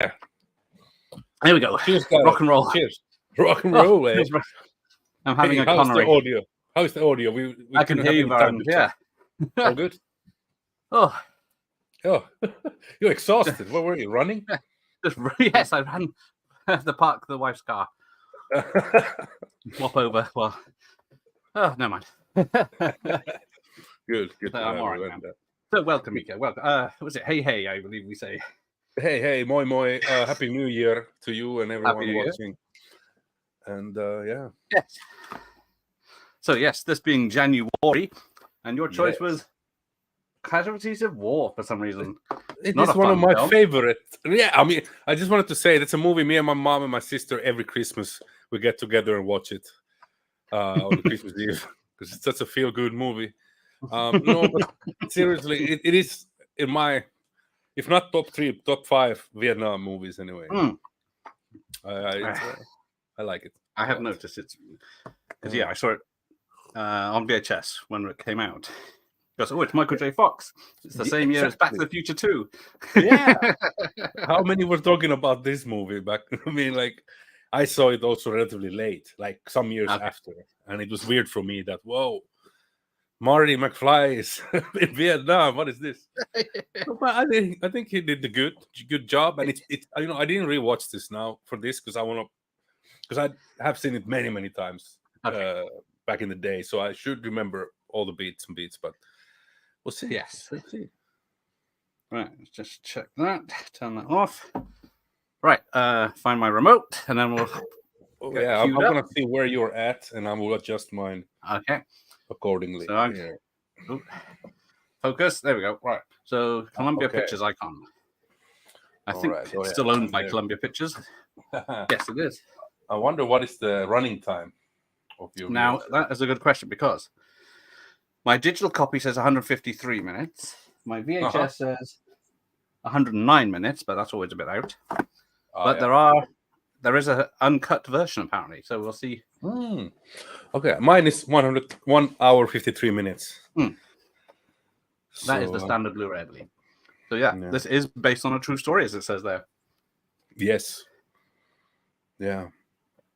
Here we go. Cheers, guys. Rock and roll. Cheers. Rock and roll, eh? I'm having a how's Connery. the audio? How's the audio? We I can hear you, Varun. Yeah. All good? Oh, You're exhausted. What were you, running? yes, I ran to park the wife's car. Swap over. Well, never mind. Good. I'm all right now. So welcome, Mika. Welcome. Was it hey, I believe we say. Hey, moi. Happy New Year to you and everyone watching. And yeah. Yes. So yes, this being Janu-War-Y, and your choice was Casualties of War for some reason. It is one of my favorite. Yeah, I mean, I just wanted to say that's a movie me and my mom and my sister every Christmas we get together and watch it on Christmas Eve because it's such a feel-good movie. No, but seriously, it is in my, if not top 3, top 5 Vietnam movies anyway. I like it. I have noticed it because I saw it on VHS when it came out. Because it's Michael J. Fox. It's the same year as Back to the Future 2. Yeah. How many were talking about this movie back? I mean, like, I saw it also relatively late, like some years after, and it was weird for me that Marty McFly is in Vietnam. What is this? But I think he did the good job, and it's I didn't rewatch this now for this because I have seen it many times back in the day, so I should remember all the beats, but we'll see. Yes, we'll see. Right, let's just check that. Turn that off. Right, find my remote, and then we'll. I'm gonna see where you're at, and I will adjust mine. Okay. Accordingly. So focus. There we go. Right. So Columbia Pictures icon. I think it's still owned by Columbia Pictures. Yes, it is. I wonder what is the running time of your. Now that is a good question because my digital copy says 153 minutes. My VHS says 109 minutes, but that's always a bit out. But there is an uncut version apparently, so we'll see. Okay, mine is 1 hour 53 minutes. That is the standard Blu-ray, I believe. So this is based on a true story, as it says there. Yes. Yeah.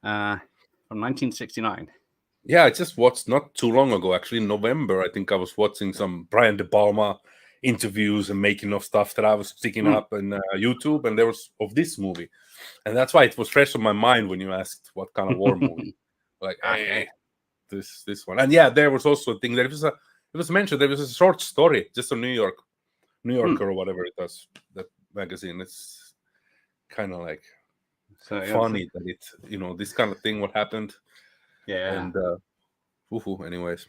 From 1969. Yeah, I just watched not too long ago, actually, in November. I think I was watching some Brian De Palma interviews and making of stuff that I was sticking up on YouTube, and there was of this movie. And that's why it was fresh on my mind when you asked what kind of war movie. Like, hey, this one. And there was also a thing that it was mentioned there was a short story just on New Yorker or whatever it does, that magazine. It's kind of like funny that it's this kind of thing what happened. Yeah. And anyways.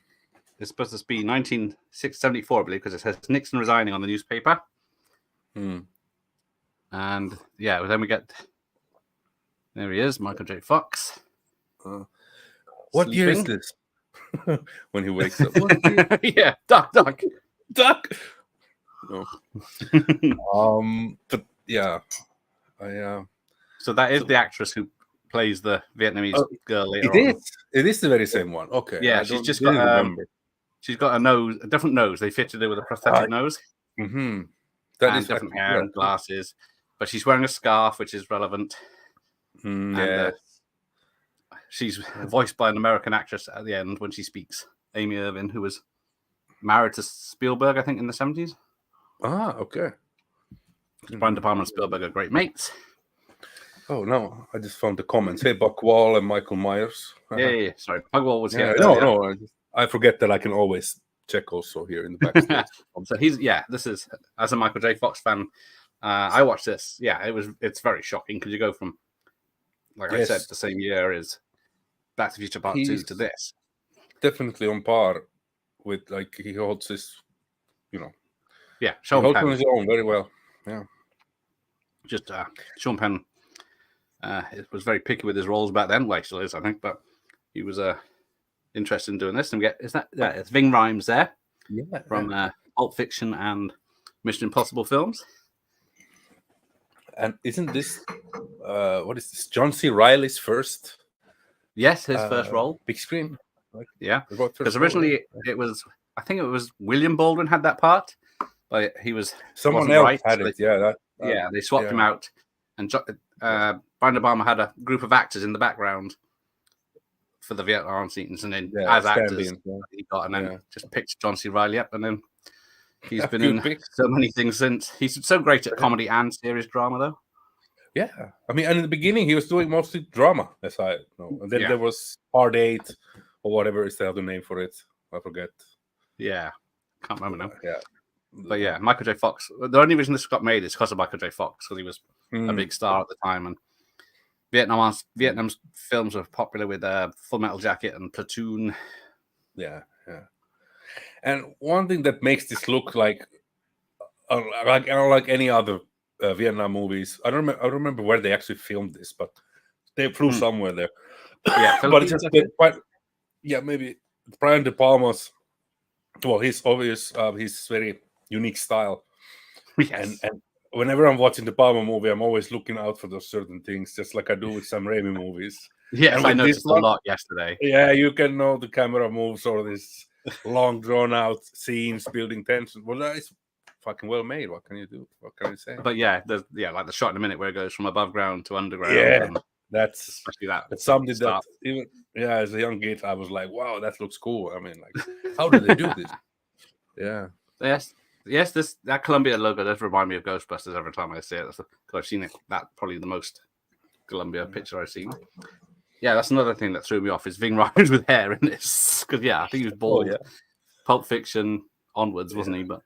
It's supposed to be 1974, I believe, because it says Nixon resigning on the newspaper. And then we get there he is, Michael J. Fox. What year is this? When he wakes up. Yeah, Duck. No. But yeah, So that is the actress who plays the Vietnamese girl later on. It is the very same one. Okay. Yeah, she's just got she's got a different nose. They fitted her with a prosthetic nose. That is different hair and glasses, but she's wearing a scarf, which is relevant. She's voiced by an American actress at the end when she speaks, Amy Irvin, who was married to Spielberg, I think, in the 70s. Okay. Brian De Palma and Spielberg are great mates. Oh, no. I just found the comments. Hey, Buck Wall and Michael Myers. Yeah. Sorry. Buck Wall was here. No. I forget that I can always check also here in the backstage. So this is, as a Michael J. Fox fan, I watched this. Yeah, it's very shocking because you go from, like I said, the same year as Back to the Future Part 2 to this. Definitely on par with, like, he holds his, Sean Penn. Penn. His own very well. Yeah. Just Sean Penn was very picky with his roles back then. Well, he still is, I think, but he was interested in doing this. And it's Ving Rhames there from Pulp Fiction and Mission Impossible films. And isn't this what is this? John C. Reilly's first? Yes, his first role, big screen. Because originally it was, I think it was William Baldwin had that part, but he was someone else had it. They swapped him out, and Brian De Palma had a group of actors in the background for the Vietnam scenes, and then as actors, he got and then just picked John C. Reilly up, and then he's been in so many things since. He's so great at comedy and serious drama, though. Yeah, I mean, and in the beginning he was doing mostly drama, as I know, and then there was Part 8 or whatever is the other name for it. I forget. Yeah, can't remember now. Yeah, but yeah, Michael J. Fox. The only reason this got made is because of Michael J. Fox, because he was a big star at the time, and Vietnam's films were popular with Full Metal Jacket and Platoon. Yeah. And one thing that makes this look like unlike any other Vietnam movies, I don't remember where they actually filmed this, but they flew somewhere there. Yeah, but it's just maybe Brian De Palma's. Well, he's obvious. His very unique style. Yes. And whenever I'm watching the Palma movie, I'm always looking out for those certain things, just like I do with Sam Raimi movies. Yes, and I noticed a lot yesterday. Yeah, you can know the camera moves or this long drawn out scenes building tension. Well, that is fucking well made. What can you do? What can I say? But like the shot in a minute where it goes from above ground to underground. Yeah, that's especially that. But something that even as a young kid, I was like, wow, that looks cool. I mean, like, how did they do this? Yeah. Yes. That Columbia logo does remind me of Ghostbusters every time I see it. Because I've seen it. That's probably the most Columbia picture I've seen. Yeah, that's another thing that threw me off is Ving Rhames with hair in this. Because I think he was bald. Pulp Fiction onwards, wasn't he? But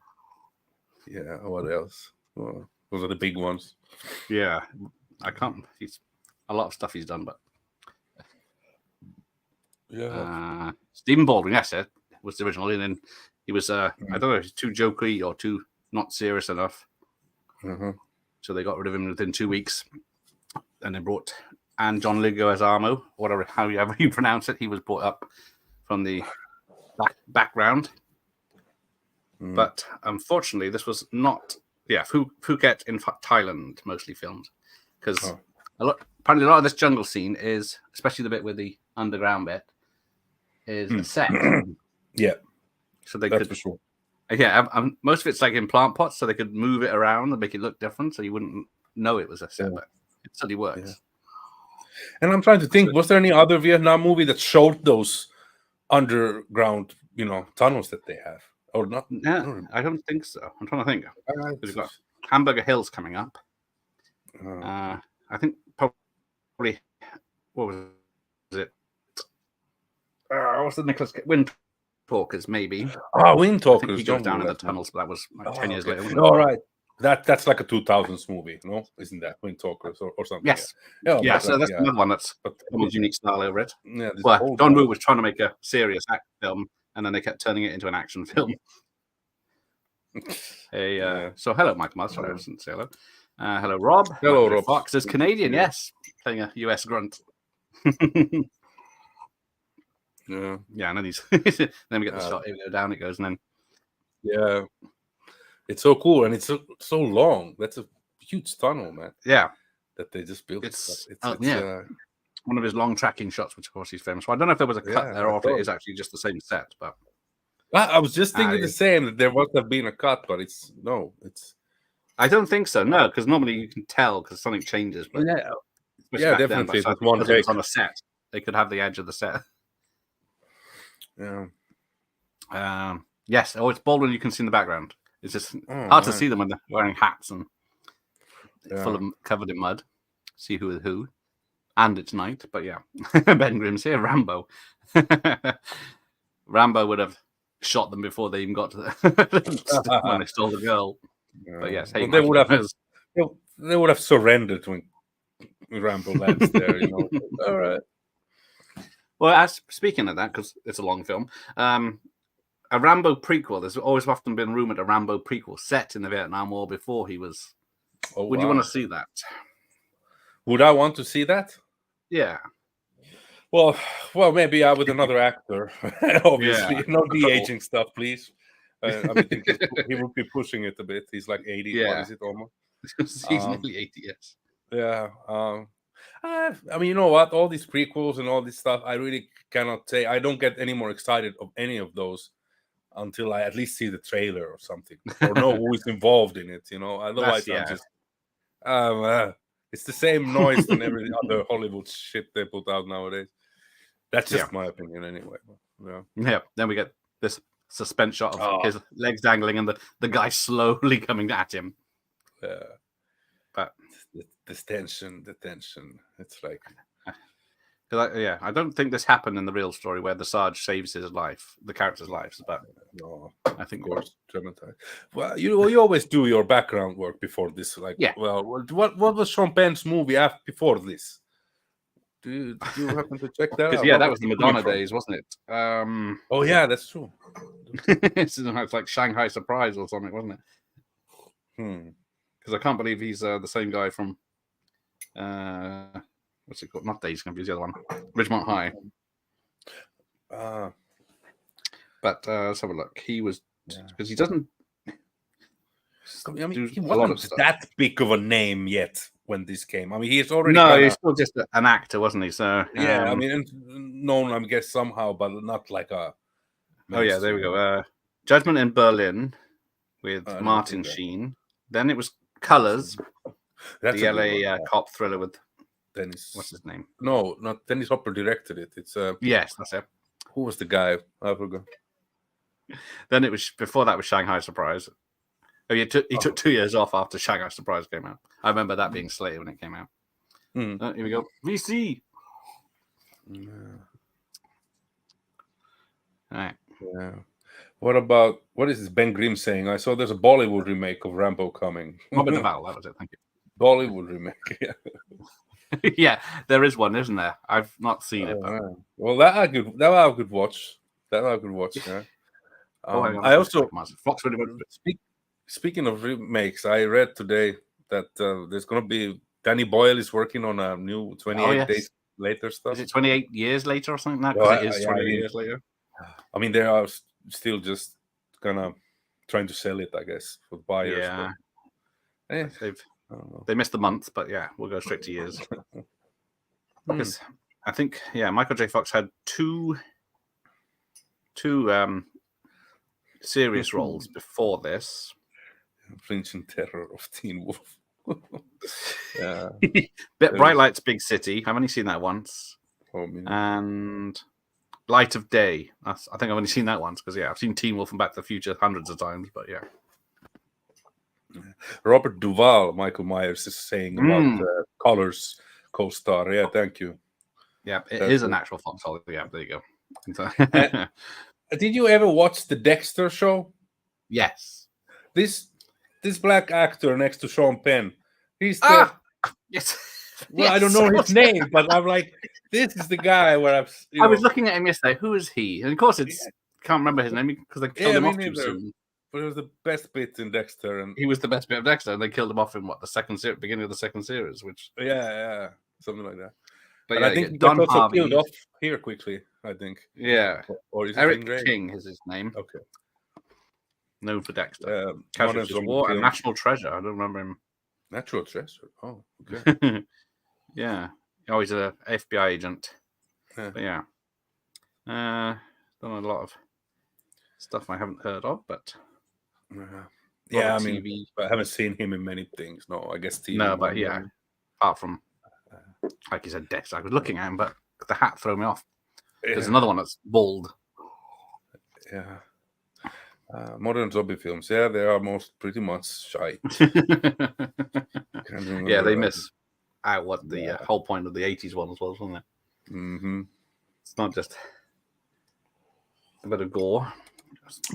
yeah, what else? Well, those are the big ones. Yeah, I can't. He's a lot of stuff he's done, but Stephen Baldwin, yes, it was the original, and then he was I don't know if he's too jokey or too not serious enough. So they got rid of him within 2 weeks, and they brought John Leguizamo, however you pronounce it. He was brought up from the background, but unfortunately, this was not. Yeah, Phuket in Thailand mostly filmed, because apparently a lot of this jungle scene is, especially the bit with the underground bit, is a set. Yeah, so they could. For sure. Yeah, most of it's like in plant pots, so they could move it around and make it look different, so you wouldn't know it was a set. But it certainly works. Yeah. And I'm trying to think, was there any other Vietnam movie that showed those underground, tunnels that they have? Or not? Yeah, I don't think so. I'm trying to think. We've got Hamburger Hills coming up. I think probably what was it? What's the Nicholas Windtalkers? Maybe. Windtalkers. He goes down in the tunnels, but that was like 10 years later. All right. That's like a 2000s movie, no? Isn't that Windtalkers or something? Yes. Yeah. So that's another one that's a unique style over it. Yeah. Well, John Woo was trying to make a serious action film, and then they kept turning it into an action film. So hello, Michael Myers. Sorry, I didn't say hello. Hello, Rob. Hello, Rob. Fox is Canadian, yes, playing a US grunt. Yeah, and then then we get the shot. Here we go down. It goes, and then it's so cool, and it's so long. That's a huge tunnel, man. Yeah, that they just built. It's one of his long tracking shots, which of course he's famous for. I don't know if there was a cut there or if it is actually just the same set, but. I was just thinking the same, that there must have been a cut, but it's. I don't think so. No, because normally you can tell because something changes. But definitely. Then, one take. It was on a set. They could have the edge of the set. Yeah. Yes. Oh, it's Baldwin. You can see in the background. It's just hard to see them when they're wearing hats and covered in mud. See who is who, and it's night. But yeah, Ben Grimm's here. Rambo. Rambo would have shot them before they even got to when they stole the girl. But yes, they would have surrendered when Rambo lands there. All right. Well, speaking of that, because it's a long film, a Rambo prequel. There's always often been rumored a Rambo prequel set in the Vietnam War before he was. Would you want to see that? Would I want to see that? Yeah. Well, maybe with another actor. Obviously, no de-aging stuff, please. I mean, he would be pushing it a bit. He's like 80. Yeah. What is it almost? He's nearly 80. Yes. Yeah. I mean, you know what? All these prequels and all this stuff, I really cannot say. I don't get any more excited of any of those until I at least see the trailer or something, or know who is involved in it. Otherwise I'm just It's the same noise than every other Hollywood shit they put out nowadays. That's just my opinion, anyway. Yeah. Then we get this suspense shot of his legs dangling and the guy slowly coming at him. But the tension. It's like, I don't think this happened in the real story where the Sarge saves his life, the character's lives, but I think of course, dramatized. Well, you always do your background work before this. Like, well, what was Sean Penn's movie before this? Did you happen to check that out? Yeah, that was the Madonna days, wasn't it? Oh yeah, that's true. It's like Shanghai Surprise or something, wasn't it? Because I can't believe he's the same guy from what's it called? Not Days Confused, the other one, Ridgemont High. But let's have a look. He was because he doesn't. I mean, he wasn't that big of a name yet when this came. I mean, he's already he's still just an actor, wasn't he? So I mean, known, I guess, somehow, but not like a. Oh yeah, there we go. Judgment in Berlin with Martin Sheen. Then it was Colors, the LA cop thriller with Dennis. What's his name? No, not Dennis Hopper directed it. It's yes, that's it. Who was the guy? I forgot. Then it was before that was Shanghai Surprise. Oh, he took 2 years off after Shanghai Surprise came out. I remember that being slated when it came out. Here we go. VC. All right. Yeah. What is this Ben Grimm saying? I saw there's a Bollywood remake of Rambo coming. Robert Duvall, that was it. Thank you. Bollywood remake. Yeah. Yeah, there is one, isn't there? I've not seen it. But... Well, that I could watch. Yeah. I also speaking of remakes, I read today that there's going to be Danny Boyle is working on a new 28 Days Later stuff. Is it 28 years later or something like that? Because it is 28 years later. I mean, they are still just kind of trying to sell it, I guess, for buyers. Yeah. They missed the month, but yeah, we'll go straight to years. Because I think, Michael J. Fox had two serious roles before this. Flinch and Terror of Teen Wolf. Bright Lights, Big City. I've only seen that once. And Light of Day. I think I've only seen that once because I've seen Teen Wolf and Back to the Future hundreds of times, but Robert Duvall, Michael Myers is saying about Colors co-star. Yeah, thank you. Yeah, it is an actual Fox holiday. Yeah, there you go. Did you ever watch the Dexter show? Yes. This black actor next to Sean Penn. He's the yes. Well, yes, I don't know his name, but I'm like, this is the guy where I was looking at him yesterday. Who is he? And of course, can't remember his name because they killed him off too soon. But it was the best bit in Dexter, and he was the best bit of Dexter, and they killed him off in the beginning of the second series, which something like that. But I think Don Harvey killed off here quickly. I think. Yeah. Or is Eric King is his name. Okay. Known for Dexter. Casualties War and National Treasure. I don't remember him. Natural Treasure. Oh, okay. Yeah. Oh, he's an FBI agent. Yeah. But done a lot of stuff I haven't heard of, but I mean, I haven't seen him in many things. No, I guess TV. No, but apart from like you said, Dexter. I was looking at him, but the hat threw me off. There's another one that's bald. Yeah. Modern zombie films. Yeah, they are pretty much shite. Yeah, they miss out what the whole point of the 80s one was, wasn't it? Mm-hmm. It's not just a bit of gore.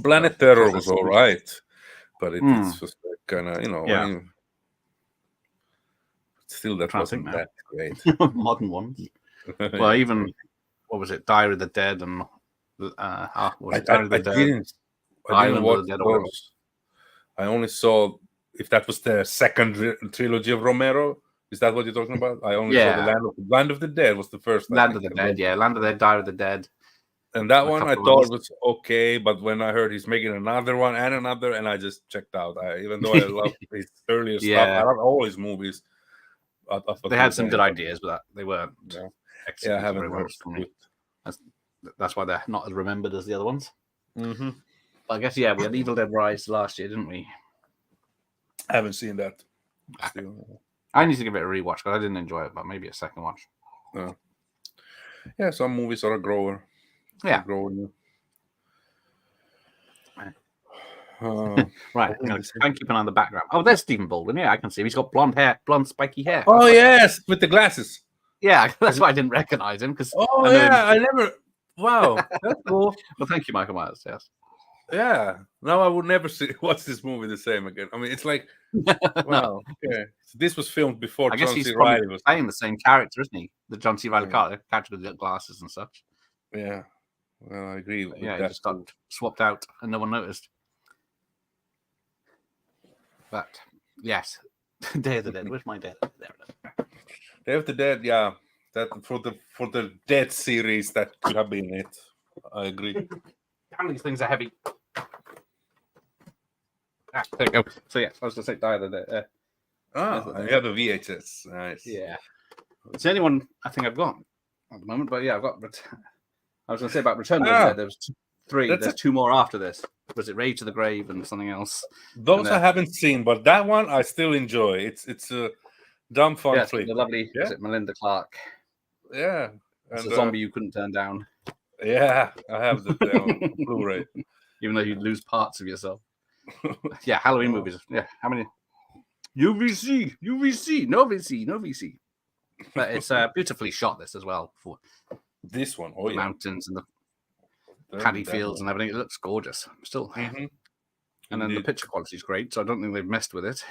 Planet Terror was all right, but it's just kind of, still that wasn't that great. Modern ones. Well, even, what was it, Diary of the Dead and I didn't watch those. I only saw, if that was the second trilogy of Romero. Is that what you're talking about? I only saw the Land of the Dead was the first. Land of the Dead, Land of the Dead, Diary of the Dead. And that one I thought was okay, but when I heard he's making another one and another, and I just checked out. Even though I love his earlier stuff, I love all his movies. They had some good ideas, but they weren't. I haven't heard. That's why they're not as remembered as the other ones. Mm-hmm. But I guess we had Evil Dead Rise last year, didn't we? I haven't seen that. I need to give it a rewatch because I didn't enjoy it, but maybe a second watch. Yeah, some movies are a grower. Yeah. Right. I'm going to try and keep an eye on the background. Oh, there's Stephen Baldwin. Yeah, I can see him. He's got blonde hair, blonde spiky hair. Oh, yes, with the glasses. Yeah, that's why I didn't recognize him. Because I never. Wow, that's cool. Well, thank you, Michael Myers. Yes. Yeah. Now I would never watch this movie the same again. I mean, it's like, wow. Okay. So this was filmed before I guess John he's C. probably Reilly was playing the same character, isn't he? The John C. Reilly character with the glasses and such. Yeah. Well, I agree with that. He just got swapped out and no one noticed. But yes, Day of the Dead. Where's my Dead? There. Day of the Dead. Yeah, that for the Dead series that could have been it. I agree. How many things are heavy? There you go. So yeah, I was going to say Die of the Dead. You have a VHS. Nice. Yeah, it's the only one I think I've got at the moment. But yeah, I've got. I was going to say about Return of the Dead. There was 3. There's 2 more after this. Was it Rage to the Grave and something else? Those I haven't seen, but that one I still enjoy. It's a dumb fun flick. The lovely. Is it Melinda Clarke? Yeah, it's a zombie you couldn't turn down. Yeah, I have the on Blu-ray. Even though you'd lose parts of yourself. Yeah, Halloween movies. Yeah, how many? UVC, no VC. But it's beautifully shot. This as well for this one. The mountains and the paddy fields and everything. It looks gorgeous. Still, and then the picture quality is great. So I don't think they've messed with it.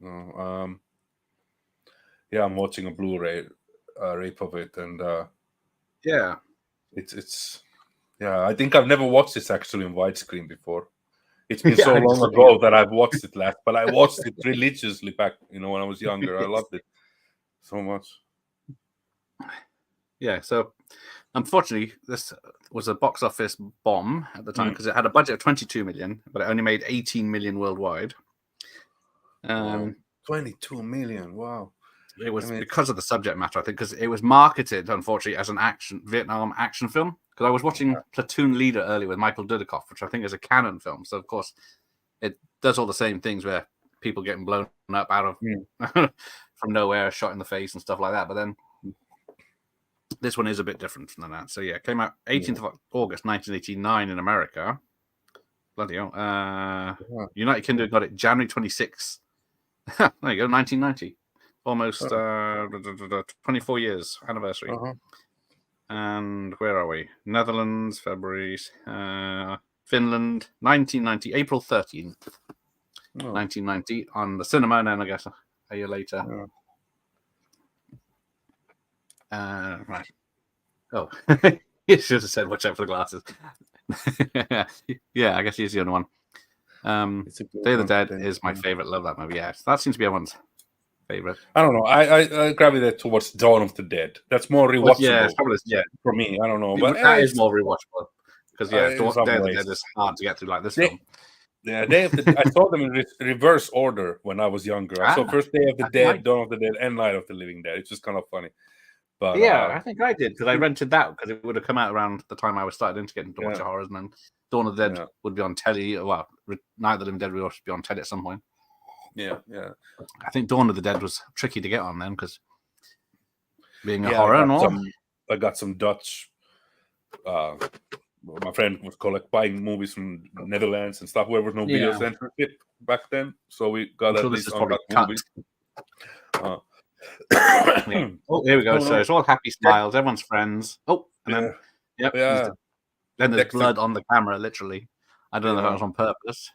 No, yeah, I'm watching a Blu-ray rape of it, and yeah, it's yeah. I think I've never watched this actually in widescreen before. It's been so long ago that I've watched it last, but I watched it religiously back, when I was younger. I loved it so much. Yeah, so unfortunately, this was a box office bomb at the time because it had a budget of 22 million, but it only made 18 million worldwide. 22 million, wow. It was because of the subject matter, I think, because it was marketed, unfortunately, as an Vietnam action film. Because I was watching Platoon Leader earlier with Michael Dudikoff, which I think is a canon film. So, of course, it does all the same things where people getting blown up out of from nowhere, shot in the face and stuff like that. But then this one is a bit different than that. So, yeah, it came out 18th of August, 1989 in America. Bloody hell. United Kingdom got it January 26th. There you go, 1990. Almost 24 years anniversary. And where are we? Netherlands, February. Finland, 1990, April 13th. 1990 on the cinema, and then I guess a year later. Right. Oh, you should have said watch out for the glasses. Yeah, I guess he's the only one. Day of the Dead is my favorite. Love that movie. Yeah, that seems to be everyone's favorite. I don't know. I gravitate towards Dawn of the Dead. That's more rewatchable. For me. I don't know, but that is more rewatchable because Day of the Dead is hard to get through like this film. Yeah, I saw them in reverse order when I was younger. I saw first Day of the Dead, Dawn of the Dead, and Night of the Living Dead. It's just kind of funny. But I think I did because I rented that because it would have come out around the time I was starting to get into watch horrors, and then Dawn of the Dead would be on telly. Well, Night of the Living Dead would be on telly at some point. Yeah. I think Dawn of the Dead was tricky to get on then because being a horror and all. I got some Dutch. My friend was buying movies from Netherlands and stuff where there was no video censorship back then, so we got at least on that movie. Oh, here we go. So it's all happy smiles. Everyone's friends. Oh, and then then there's blood on the camera, literally. I don't know if that was on purpose.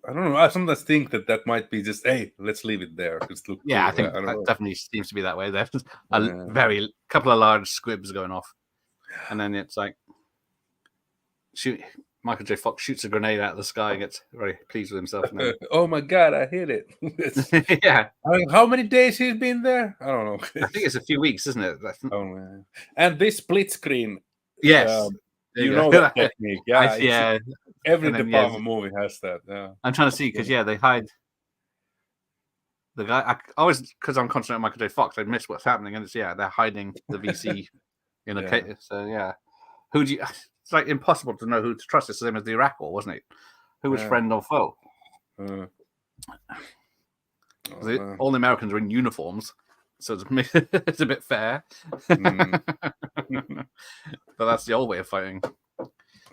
I don't know. I sometimes think that might be just, hey, let's leave it there. I think that definitely seems to be that way. There's a couple of large squibs going off, and then it's like Michael J. Fox shoots a grenade out of the sky and gets very pleased with himself. Oh my God, I hit it. Yeah. How many days he's been there? I don't know. I think it's a few weeks, isn't it? Oh man. And this split screen. Yes. You know that technique. Yeah. Every department movie has that. Yeah. I'm trying to see because they hide the guy. I always, because I'm concentrating on Michael J. Fox, I miss what's happening, and it's they're hiding the VC in a case. So who do you? It's like impossible to know who to trust. It's the same as the Iraq War, wasn't it? Who was friend or foe? All the Americans are in uniforms, so it's, it's a bit fair. But that's the old way of fighting.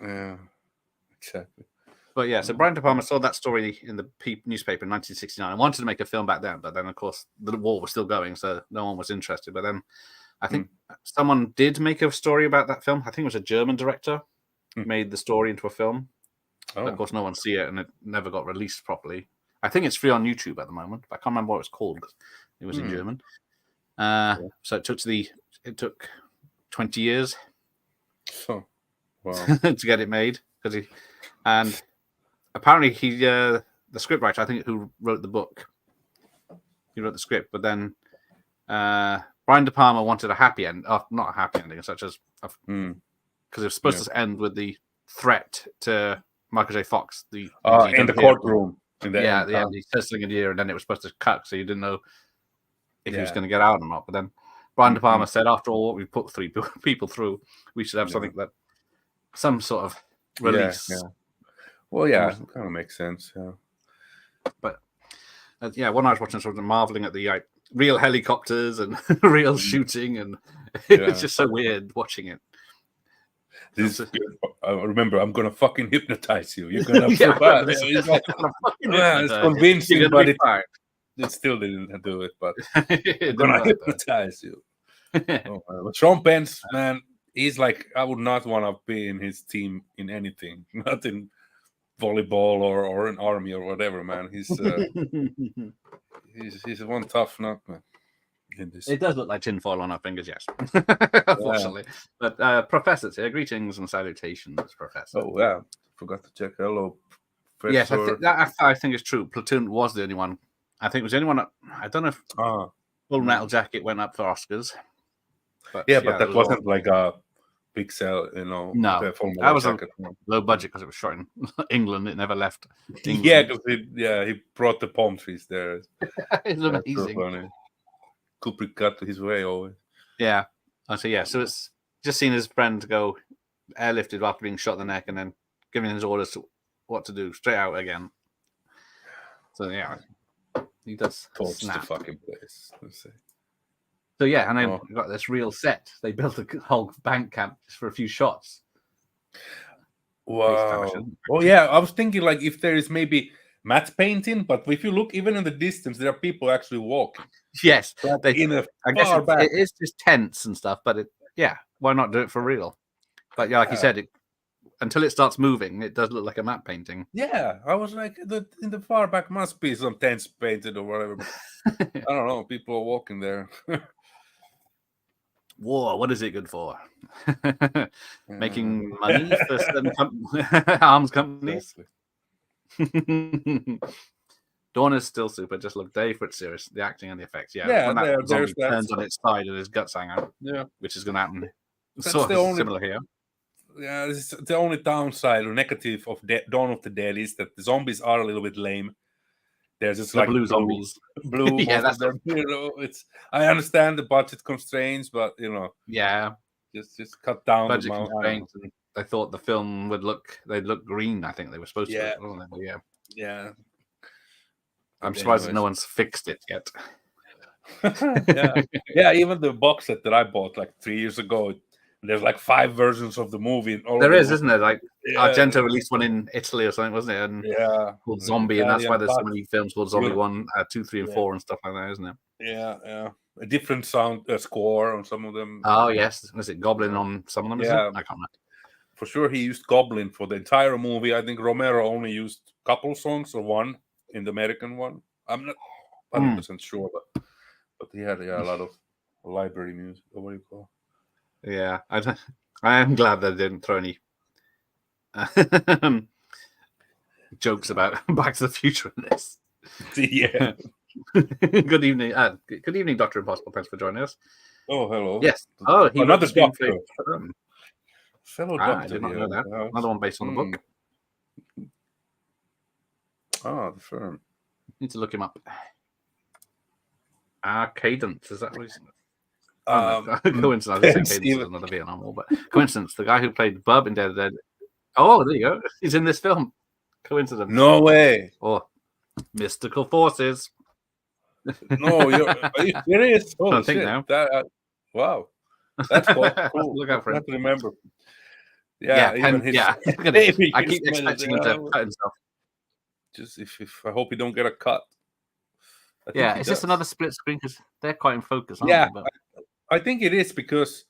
Yeah, exactly. But yeah, so Brian De Palma saw that story in the newspaper in 1969 and wanted to make a film back then, but then of course the war was still going, so no one was interested. But then I think someone did make a story about that film. I think it was a German director made the story into a film. But of course, no one see it, and it never got released properly. I think it's free on YouTube at the moment, but I can't remember what it was called because it was in German. So it took 20 years to get it made and apparently the scriptwriter, I think, who wrote the book, he wrote the script, but then Brian De Palma wanted a happy end, not a happy ending, such as because it was supposed to end with the threat to Michael J. Fox, in the courtroom. The end. He says something in the ear, and then it was supposed to cut, so you didn't know if he was going to get out or not. But then Brian De Palma said, after all what we put 3 people through, we should have something that some sort of release. Yeah. Well, yeah, it kind of makes sense. Yeah, but when I was watching, sort of marveling at the real helicopters and real shooting, and it was just so weird watching it. I remember, I'm gonna fucking hypnotize you. You're gonna survive. It's convincing, but it still didn't do it. But I'm gonna hypnotize you. But Sean Penn, man, he's like, I would not want to be in his team in anything, not in volleyball or an army or whatever, man. He's one tough nut, man. It does look like tinfoil on our fingers, yes. Unfortunately. But Professor's here. Greetings and salutations, Professor. Oh, yeah. Forgot to check. Hello, Professor. Yes, I think it's true. Platoon was the only one. I think it was the only one. I don't know if Full Metal Jacket went up for Oscars. But that wasn't like a big sell, No, that was a low budget because it was shot in England. It never left England. Yeah, because he brought the palm trees there. It's amazing. So Kubrick got his way always. Yeah. So it's just seeing his friend go airlifted after being shot in the neck and then giving his orders to what to do straight out again. So yeah, he does snap the fucking place. Let's say. So yeah, and then we got this real set. They built a whole bank camp just for a few shots. Wow. Oh yeah, I was thinking like if there is maybe matte painting, but if you look even in the distance, there are people actually walking. Yes, I guess it is just tents and stuff, but why not do it for real? But yeah, like you said, until it starts moving, it does look like a matte painting. Yeah, I was like, in the far back must be some tents painted or whatever. But I don't know. People are walking there. War, what is it good for? Making money for certain arms companies. Dawn is still super. Just look, Dave, but serious. The acting and the effects. Yeah, when that zombie turns on its side and his guts hang out. Yeah, which is going to happen. That's sort of similar here. Yeah, the only downside or negative of Dawn of the Dead is that the zombies are a little bit lame. There's just like blue zombies. Blue, yeah, that's them, I understand the budget constraints, but just cut down budget constraints. And they thought the film they'd look green. I think they were supposed to. Wasn't they? Yeah. I'm surprised that no one's fixed it yet. Yeah. Even the box set that I bought like 3 years ago, there's like 5 versions of the movie. There is, isn't there? Like Argento released one in Italy or something, wasn't it? And called Zombie, and that's why there's so many films called Zombie 1, 2, 3, and 4 and stuff like that, isn't it? Yeah. A different sound score on some of them. Oh yes, was it Goblin on some of them? Yeah, I can't remember. For sure, he used Goblin for the entire movie. I think Romero only used a couple songs or one in the American one. I'm not 100% sure, but he had a lot of library music. Or what do you call it? Yeah, I am glad they didn't throw any jokes about Back to the Future in this. Yeah. Good evening. Good evening, Dr. Impossible. Thanks for joining us. Oh, hello. Yes. He another doctor. Fellow doctor. I did not know that. Another one based on the book. The firm. Need to look him up. Cadence. Is that what he's... coincidence. I didn't say Cadence is another Vietnam War, but coincidence. The guy who played Bub in Dead of the Dead. Oh, there you go. He's in this film. Coincidence. No way. Or mystical forces. No, are you serious? Holy think shit! now. Wow, that's cool. Look out for I him. have to remember. Yeah, even his Look at it. I his keep smell, expecting him to cut himself. Just if I hope he don't get a cut. I think Yeah, he is does. this another split screen? Because they're quite in focus, aren't Yeah, they? But I think it is because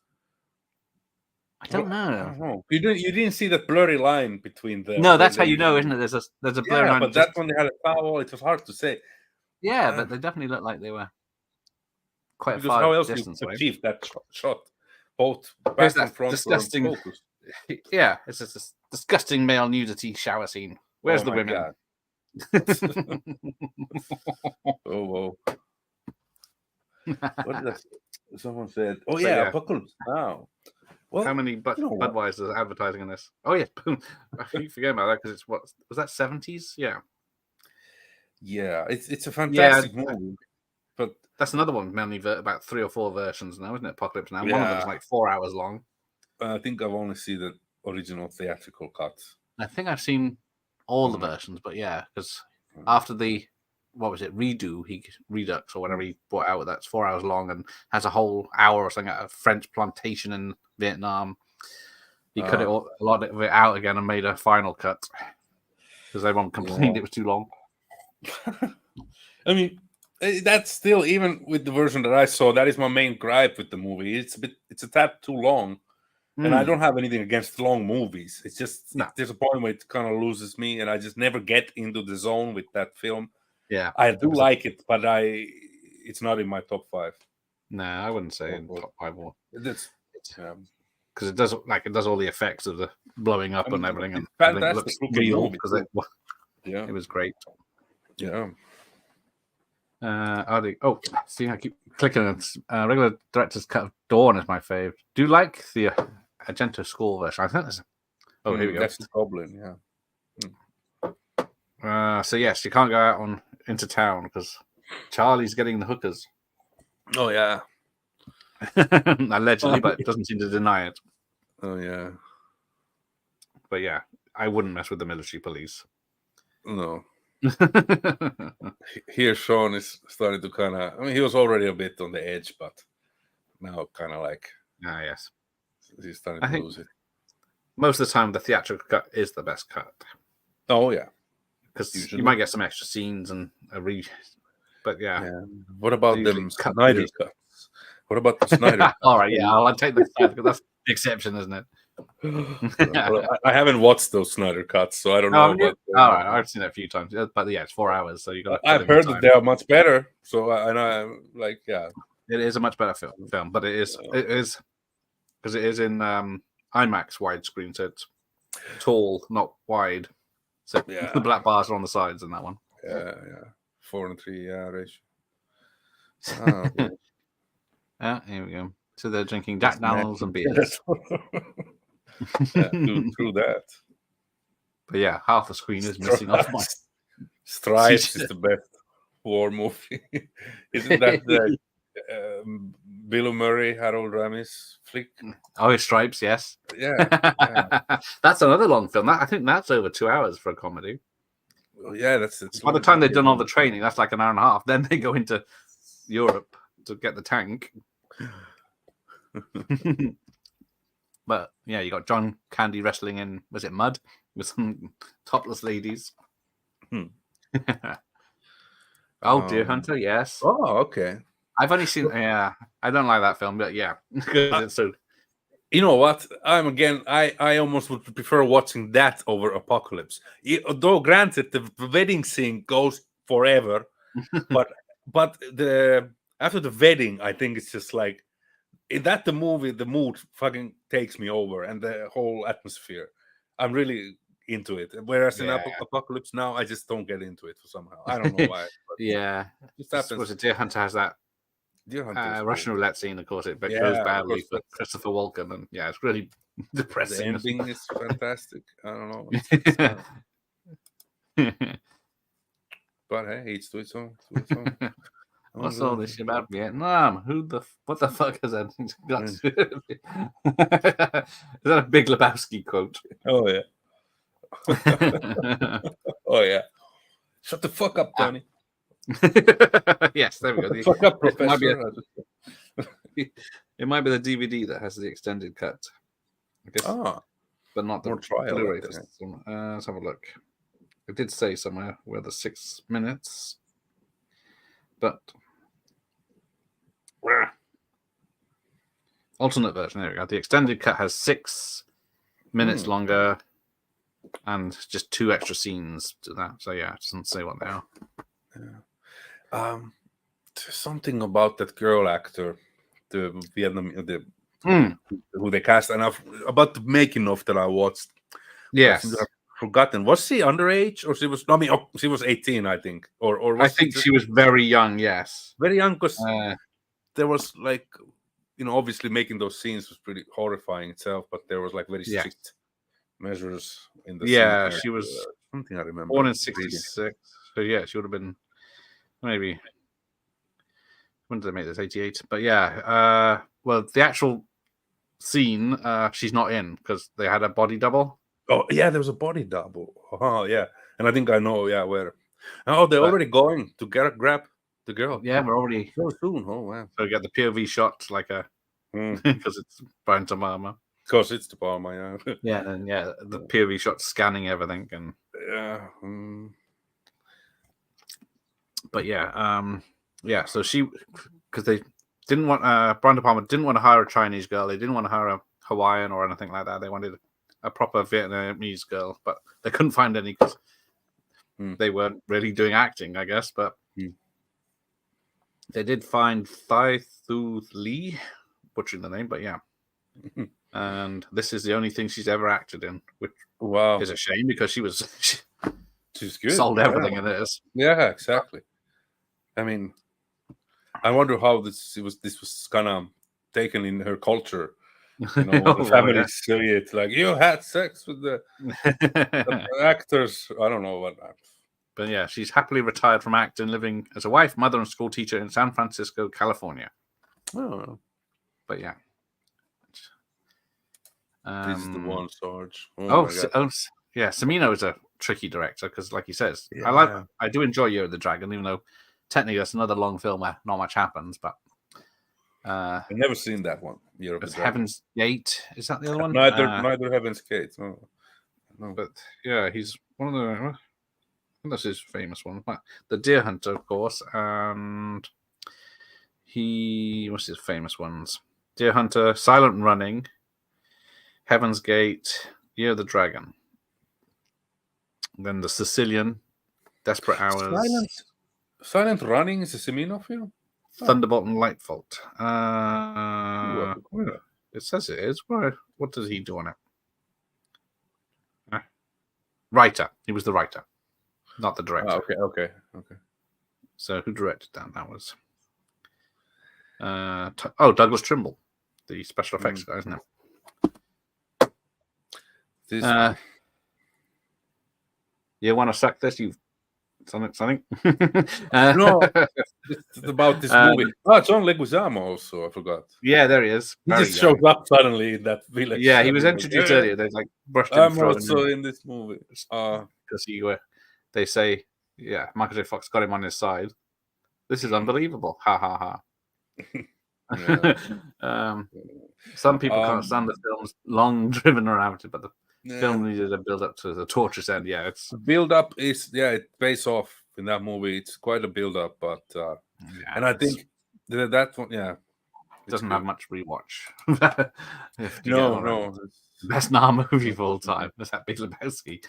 I don't I know. don't know. You didn't see that blurry line between the. No, that's how you know, isn't it? There's a blurry Yeah, line. but that one they had a towel. It was hard to say. Yeah, but they definitely looked like they were quite Because far how else distance you away. achieve that shot? Both Here's back and that front disgusting. were in focus. Yeah, it's just this disgusting male nudity shower scene. Where's the my women? Oh, whoa. What did someone said? Oh, So, yeah, yeah. Apocalypse Now. Well, How many Budweiser's advertising in this? Oh, yeah. I keep forgetting about that because it's what was that 70s? Yeah. Yeah, it's a fantastic movie. But that's another one, mainly about 3 or 4 versions now, isn't it? Apocalypse Now. Yeah. One of them's like 4 hours long. I think I've only seen the original theatrical cut. I think I've seen all the versions, but yeah, because after the Redux or whatever he brought out, that's 4 hours long and has a whole hour or something at a French plantation in Vietnam. He cut a lot of it out again and made a final cut because everyone complained it was too long. I mean, that's still, even with the version that I saw, that is my main gripe with the movie. It's a tad too long. And I don't have anything against long movies. It's just there's a point where it kind of loses me, and I just never get into the zone with that film. Yeah, I do like it, but it's not in my top 5. No, I wouldn't say in top 5 or because it does all the effects of the blowing up and everything, and fantastic. It looks real because it was great. Yeah. See, I keep clicking. Regular director's cut of Dawn is my fave. Do you like the Argento score version? I think there's. Oh, here we go. That's the problem. Yeah. So yes, you can't go out into town because Charlie's getting the hookers. Oh yeah. Allegedly, but it doesn't seem to deny it. Oh yeah. But yeah, I wouldn't mess with the military police. No. Here Sean is starting to kind of, he was already a bit on the edge, but now kind of like yes, he's starting to lose it. Most of the time the theatrical cut is the best cut. Oh yeah, because you might get some extra scenes and but yeah. What about them Snyder cuts? What about the Snyder? All right, yeah, I'll take the Snyder because that's the exception, isn't it? I haven't watched those Snyder cuts, so I don't know. But, all right, I've seen it a few times, but yeah, it's 4 hours, so you got. I've heard that they are much better, so I'm like, yeah, it is a much better film, but it is because it is in IMAX widescreen, so it's tall, not wide. So the black bars are on the sides in that one. Yeah, 4:3 ratio. Oh, okay. Here we go. So they're drinking Jack Daniels and beers. Through that. But yeah, half the screen is missing off my. Stripes is the best war movie. Isn't that the Bill Murray, Harold Ramis flick? Oh, it's Stripes, yes. Yeah. That's another long film. I think that's over 2 hours for a comedy. Well, yeah, that's by the time they've done all the training, that's like an hour and a half. Then they go into Europe to get the tank. But yeah, you got John Candy wrestling in, was it mud, with some topless ladies. Oh, Deer Hunter, yes. Oh, okay. I've only seen. I don't like that film, but yeah, it's so. You know what? I almost would prefer watching that over Apocalypse. Though, granted, the wedding scene goes forever, but after the wedding, I think it's just like. The movie, the mood fucking takes me over, and the whole atmosphere. I'm really into it. Whereas in Apocalypse Now, I just don't get into it for somehow. I don't know why. Yeah, was it Deer Hunter has that Russian roulette scene? Of course, it goes badly for Christopher Walken, and it's really depressing. The ending is fantastic. I don't know. But hey, it's to its own. What's all this shit about Vietnam? What the fuck is that? Is that a Big Lebowski quote? Oh yeah. Oh yeah. Shut the fuck up, Tony. Yes, there we go. Fuck up, It might be Professor. it might be the DVD that has the extended cut, I guess, but not the more trial. Blu-ray. Let's have a look. It did say somewhere where the 6 minutes, but alternate version. There we go. The extended cut has 6 minutes longer and just 2 extra scenes to that. So yeah, it doesn't say what they are. Yeah. There's something about that girl actor, the Vietnam, who they cast, and about the making of that I watched. Yes, I've forgotten. Was she underage, or she was? I mean, she was 18, I think, or I think she was very young. Yes, very young, because there was like, obviously making those scenes was pretty horrifying itself, but there was like very strict measures in the yeah. scene. She was something I remember. born in '66, so yeah, she would have been maybe. When did they make this? 88. But yeah, well, the actual scene, she's not in because they had a body double. Oh yeah, there was a body double. Oh yeah, and I think I know. Yeah, where? Oh, they're already going to grab the girl. Yeah, we're already so soon. Oh wow! So we get the POV shot, like because it's Brian De Palma. Because it's De Palma, yeah. Yeah, and the POV shot scanning everything, and yeah. But yeah. So she, because they didn't want Brian De Palma didn't want to hire a Chinese girl. They didn't want to hire a Hawaiian or anything like that. They wanted a proper Vietnamese girl, but they couldn't find any because they weren't really doing acting, I guess. But they did find Thai Thu Lee, butchering the name, but yeah. And this is the only thing she's ever acted in, which is a shame because she's good. Sold everything in this. Yeah, exactly. I mean, I wonder how this was kind of taken in her culture. The family see it like, you had sex with the actors. I don't know what that. But yeah, she's happily retired from acting, living as a wife, mother, and school teacher in San Francisco, California. Oh, but yeah. This is the one, Sarge. Yeah, Cimino is a tricky director because, like he says, I do enjoy Year of the Dragon, even though technically that's another long film where not much happens. But I've never seen that one. Year of the Dragon. Heaven's Gate, is that the other one? Neither Heaven's Gate. No. But yeah, he's one of the. I think that's his famous one. The Deer Hunter, of course, and what's his famous ones? Deer Hunter, Silent Running, Heaven's Gate, Year of the Dragon. Then The Sicilian, Desperate Hours. Silent Running is a Cimino film? Thunderbolt and Lightfoot. It says it is. What does he do on it? Writer. He was the writer, not the director. Okay. So who directed that? That was Douglas Trimble, the special effects guy, isn't it? You want to suck this? You something? No, it's about this movie. John Leguizamo also. I forgot. Yeah, there he is. He just shows up suddenly in that village. Yeah, he was introduced earlier. They like brushed him. I'm also in this movie because they say, yeah, Michael J. Fox got him on his side. This is unbelievable. Ha ha ha. Some people can't stand the film's long driven around it, but the film needed a build up to the torturous end. Yeah, it's build up is it pays off in that movie. It's quite a build up, but and I think that one, it doesn't have much rewatch. No, best movie of all time. That's that Big Lebowski.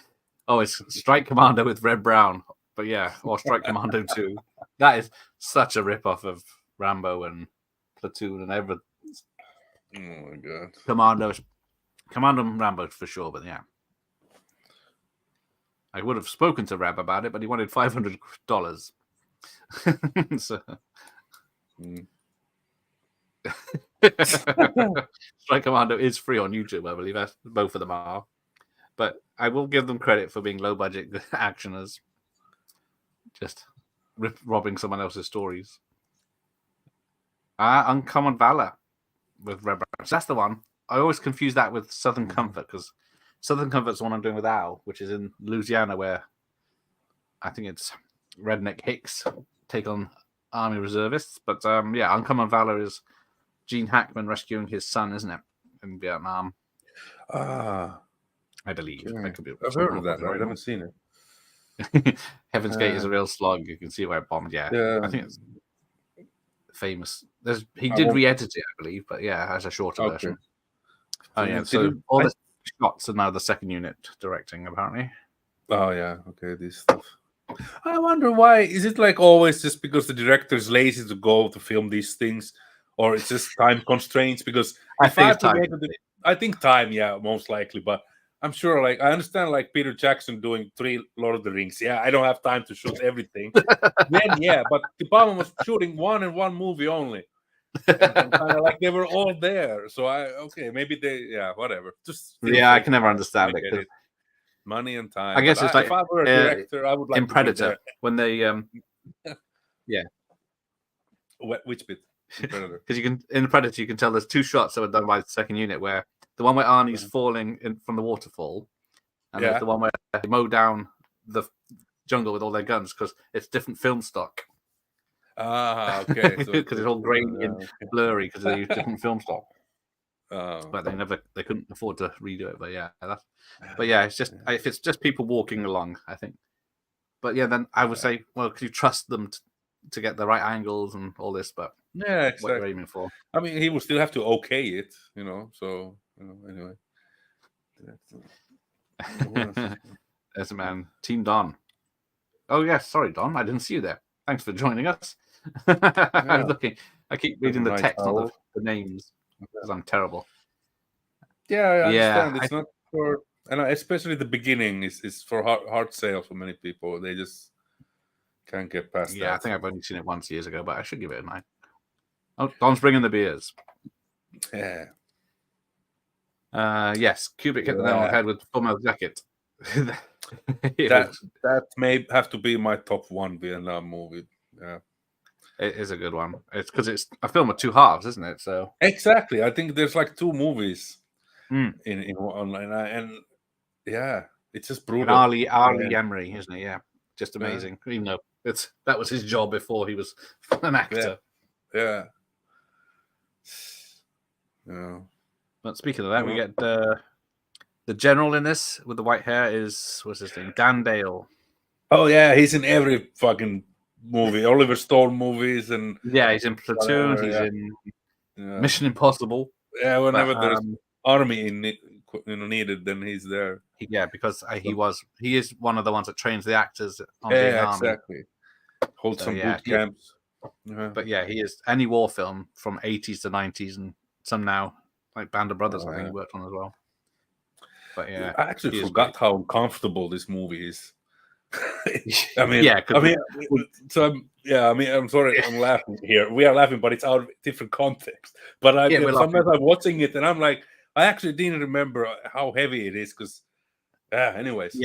Oh, it's Strike Commando with Red Brown, but yeah, or Strike Commando 2. That is such a rip-off of Rambo and Platoon and everything. Oh my god, Commando and Rambo for sure, but yeah. I would have spoken to Rab about it, but he wanted $500. So... Strike Commando is free on YouTube, I believe. Both of them are. But I will give them credit for being low-budget actioners. Just robbing someone else's stories. Uncommon Valor with Red Brown. So that's the one. I always confuse that with Southern Comfort because Southern Comfort's the one I'm doing with Al, which is in Louisiana, where I think it's Redneck Hicks take on army reservists. But Uncommon Valor is Gene Hackman rescuing his son, isn't it, in Vietnam? Ah, I believe. okay. I could be I've heard of that. I haven't seen it. Heaven's Gate is a real slog. You can see where it bombed. Yeah, I think it's famous. He did re-edit it, I believe, but as a shorter version. Oh yeah, so all the shots are now the second unit directing, apparently. Oh yeah, okay, this stuff. I wonder why. Is it like always just because the director's lazy to go to film these things, or it's just time constraints? Because I think time, yeah, most likely. But I'm sure, like, I understand, like Peter Jackson doing 3 Lord of the Rings. Yeah, I don't have time to shoot everything. Then, but De Palma was shooting one movie only, and kind of like they were all there. So maybe they, whatever. Just I can never understand it. Money and time. I guess it's like if I were a director, I would like in Predator when they Which bit? Because in Predator you can tell there's 2 shots that were done by the second unit, where the one where Arnie's falling from the waterfall, and there's the one where they mow down the jungle with all their guns, because it's different film stock. Ah, okay. Because it's all grainy and blurry because they use different film stock. But they couldn't afford to redo it. But it's just if it's just people walking along, I think. But then I would say, well, could you trust them to get the right angles and all this? But exactly. What you're aiming for. I mean, he will still have to okay it, So anyway. There's a man, Team Don. Oh yes, sorry Don, I didn't see you there. Thanks for joining us. I was looking. I keep reading the text, not the names, because I'm terrible. Yeah, I understand. It's not for, and especially the beginning is for hard sale for many people. They just can't get past that. Yeah, I think I've only seen it once years ago, but I should give it a 9. Oh, Don's bringing the beers. Yeah. Yes, Kubrick hit the nail on the head with Full Metal Jacket. that may have to be my top 1 Vietnam movie. Yeah. It is a good one. It's because it's a film of 2 halves, isn't it? So exactly, I think there's like 2 movies in one, and it's just brutal. And Ali Emery, isn't it? Yeah, just amazing. Even though that was his job before he was an actor. Yeah. But speaking of that, we get the general in this with the white hair what's his name? Dan Dale. Oh yeah, he's in every fucking movie, Oliver Stone movies, and he's in Platoon. He's in Mission Impossible. Yeah, whenever there's army needed, then he's there. Because he is one of the ones that trains the actors on the army. Exactly. Hold some boot camps. But he is any war film from 80s to 90s, and some now like Band of Brothers. I think he worked on as well. But I actually forgot how uncomfortable this movie is. I'm sorry, I'm laughing here. We are laughing, but it's out of different context. But sometimes I'm watching it and I'm like, I actually didn't remember how heavy it is because, anyways.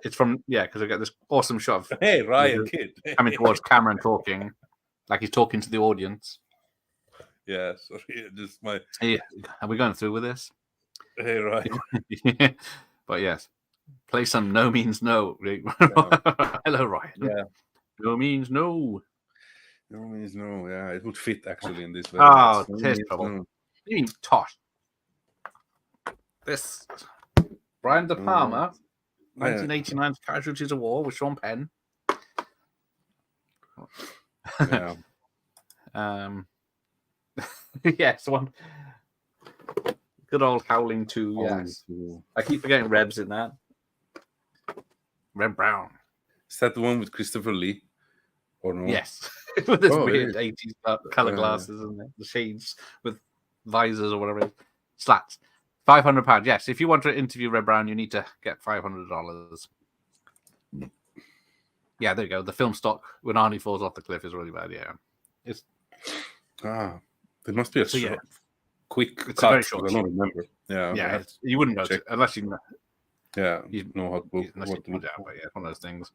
It's from because I got this awesome shot of Ryan Kidd coming towards camera and talking, like he's talking to the audience. Yeah, sorry, just my. Hey, are we going through with this? Hey, Ryan. But yes. Play some No Means No. Hello, Ryan. Yeah. No means no. No means no. Yeah, it would fit actually in this. Taste trouble. No. You mean Tosh? This Brian De Palma, 1989's Casualties of War with Sean Penn. Yeah. Yes, one. Good old Howling 2. Yes. I keep forgetting Reb's in that. Reb Brown. Is that the one with Christopher Lee? Or no? Yes. With this weird 80s color glasses and the shades with visors or whatever it is. Slats. £500. Yes. If you want to interview Reb Brown, you need to get $500. Yeah, there you go. The film stock when Arnie falls off the cliff is really bad. Yeah. There must be a quick it's cut. A very short. I don't remember. Yeah, you wouldn't know it unless you know. Yeah, you know how to unless you put it out, but it's one of those things.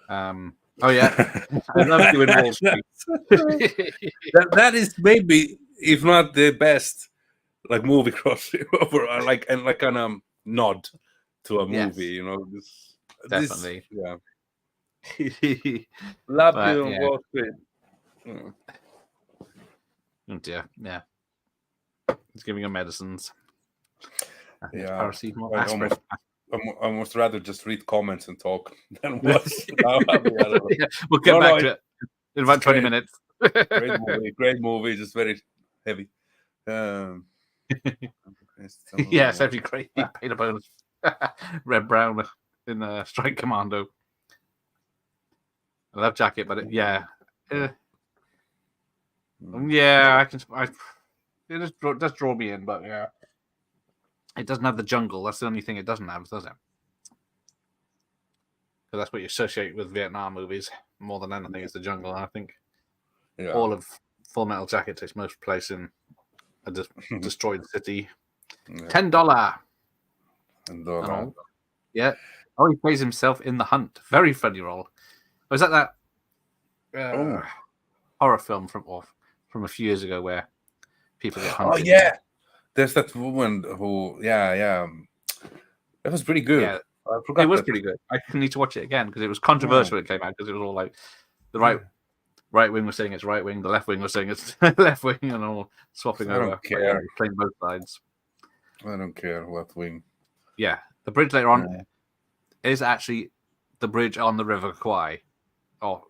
Oh yeah, I love you in Wall Street. that is maybe, if not the best, like movie crossover, like nod to a movie. Definitely. Love But, you on yeah. Wall Street. Oh dear, yeah. He's giving her medicines. I think it's Yeah, paracetamol, I aspirin. almost rather just read comments and talk than watch. I mean, I don't know. Yeah, we'll get back to it in about 20 great. minutes. Great movie, just very heavy. Yes, that'd be great. He paid a bonus. Red Brown in Strike Commando. I love Jacket, but yeah, I can. It does draw me in, but yeah, it doesn't have the jungle. That's the only thing it doesn't have, does it? Because that's what you associate with Vietnam movies more than anything. Is the jungle. And I think all of Full Metal Jacket takes most place in a destroyed city. $10. Yeah. Oh, he plays himself in The Hunt. Very funny role. Was that horror film from a few years ago where people get hunted? Oh yeah, there's that woman who that was pretty good. Yeah, it was pretty good. I need to watch it again because it was controversial when it came out because it was all like the right wing was saying it's right wing, the left wing was saying it's left wing, and all swapping over. Don't care. Playing both sides. I don't care what wing. Yeah, the bridge later on is actually the bridge on the River Kwai. Oh,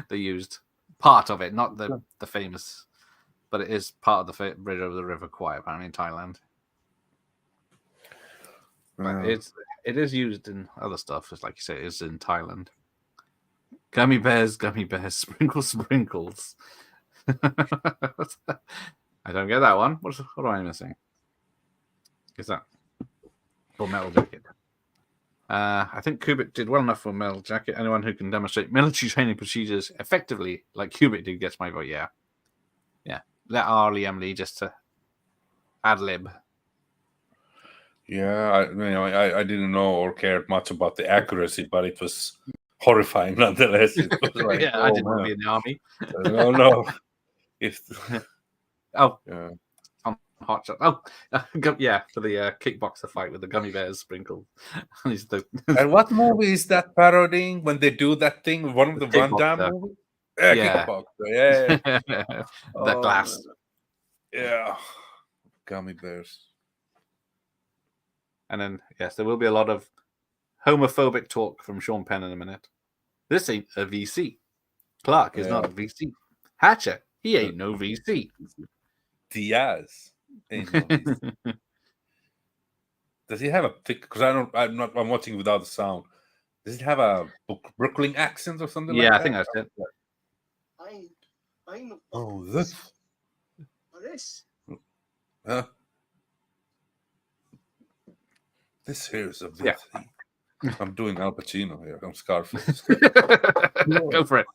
they used part of it, not the famous, but it is part of the bridge over the River Kwai, apparently in Thailand. But it is used in other stuff, just like you say, it is in Thailand. Gummy bears, sprinkles, sprinkles. I don't get that one. What am I missing? Is that Full Metal Jacket? I think Kubrick did well enough for Metal Jacket. Anyone who can demonstrate military training procedures effectively, like Kubrick did, gets my vote. Yeah. Let R. Liam Lee just to ad lib. Yeah, I didn't know or cared much about the accuracy, but it was horrifying nonetheless. It was like, I didn't want to be in the army. No. Hot shot. Oh, yeah, for the kickboxer fight with the gummy bears sprinkled. And what movie is that parodying when they do that thing? One of the Van Damme movies? Yeah, Kickboxer. Yeah. The glass. Man. Yeah. Gummy bears. And then, yes, there will be a lot of homophobic talk from Sean Penn in a minute. This ain't a VC. Clark is not a VC. Hatcher, he ain't no VC. Diaz ain't no VC. Does he have a thick? Because I'm watching without the sound. Does it have a Brooklyn accent or something like that? Yeah, I think that's it. Oh, this. Huh? This here is a bit. Yeah. I'm doing Al Pacino here. I'm Scarface. Go for it.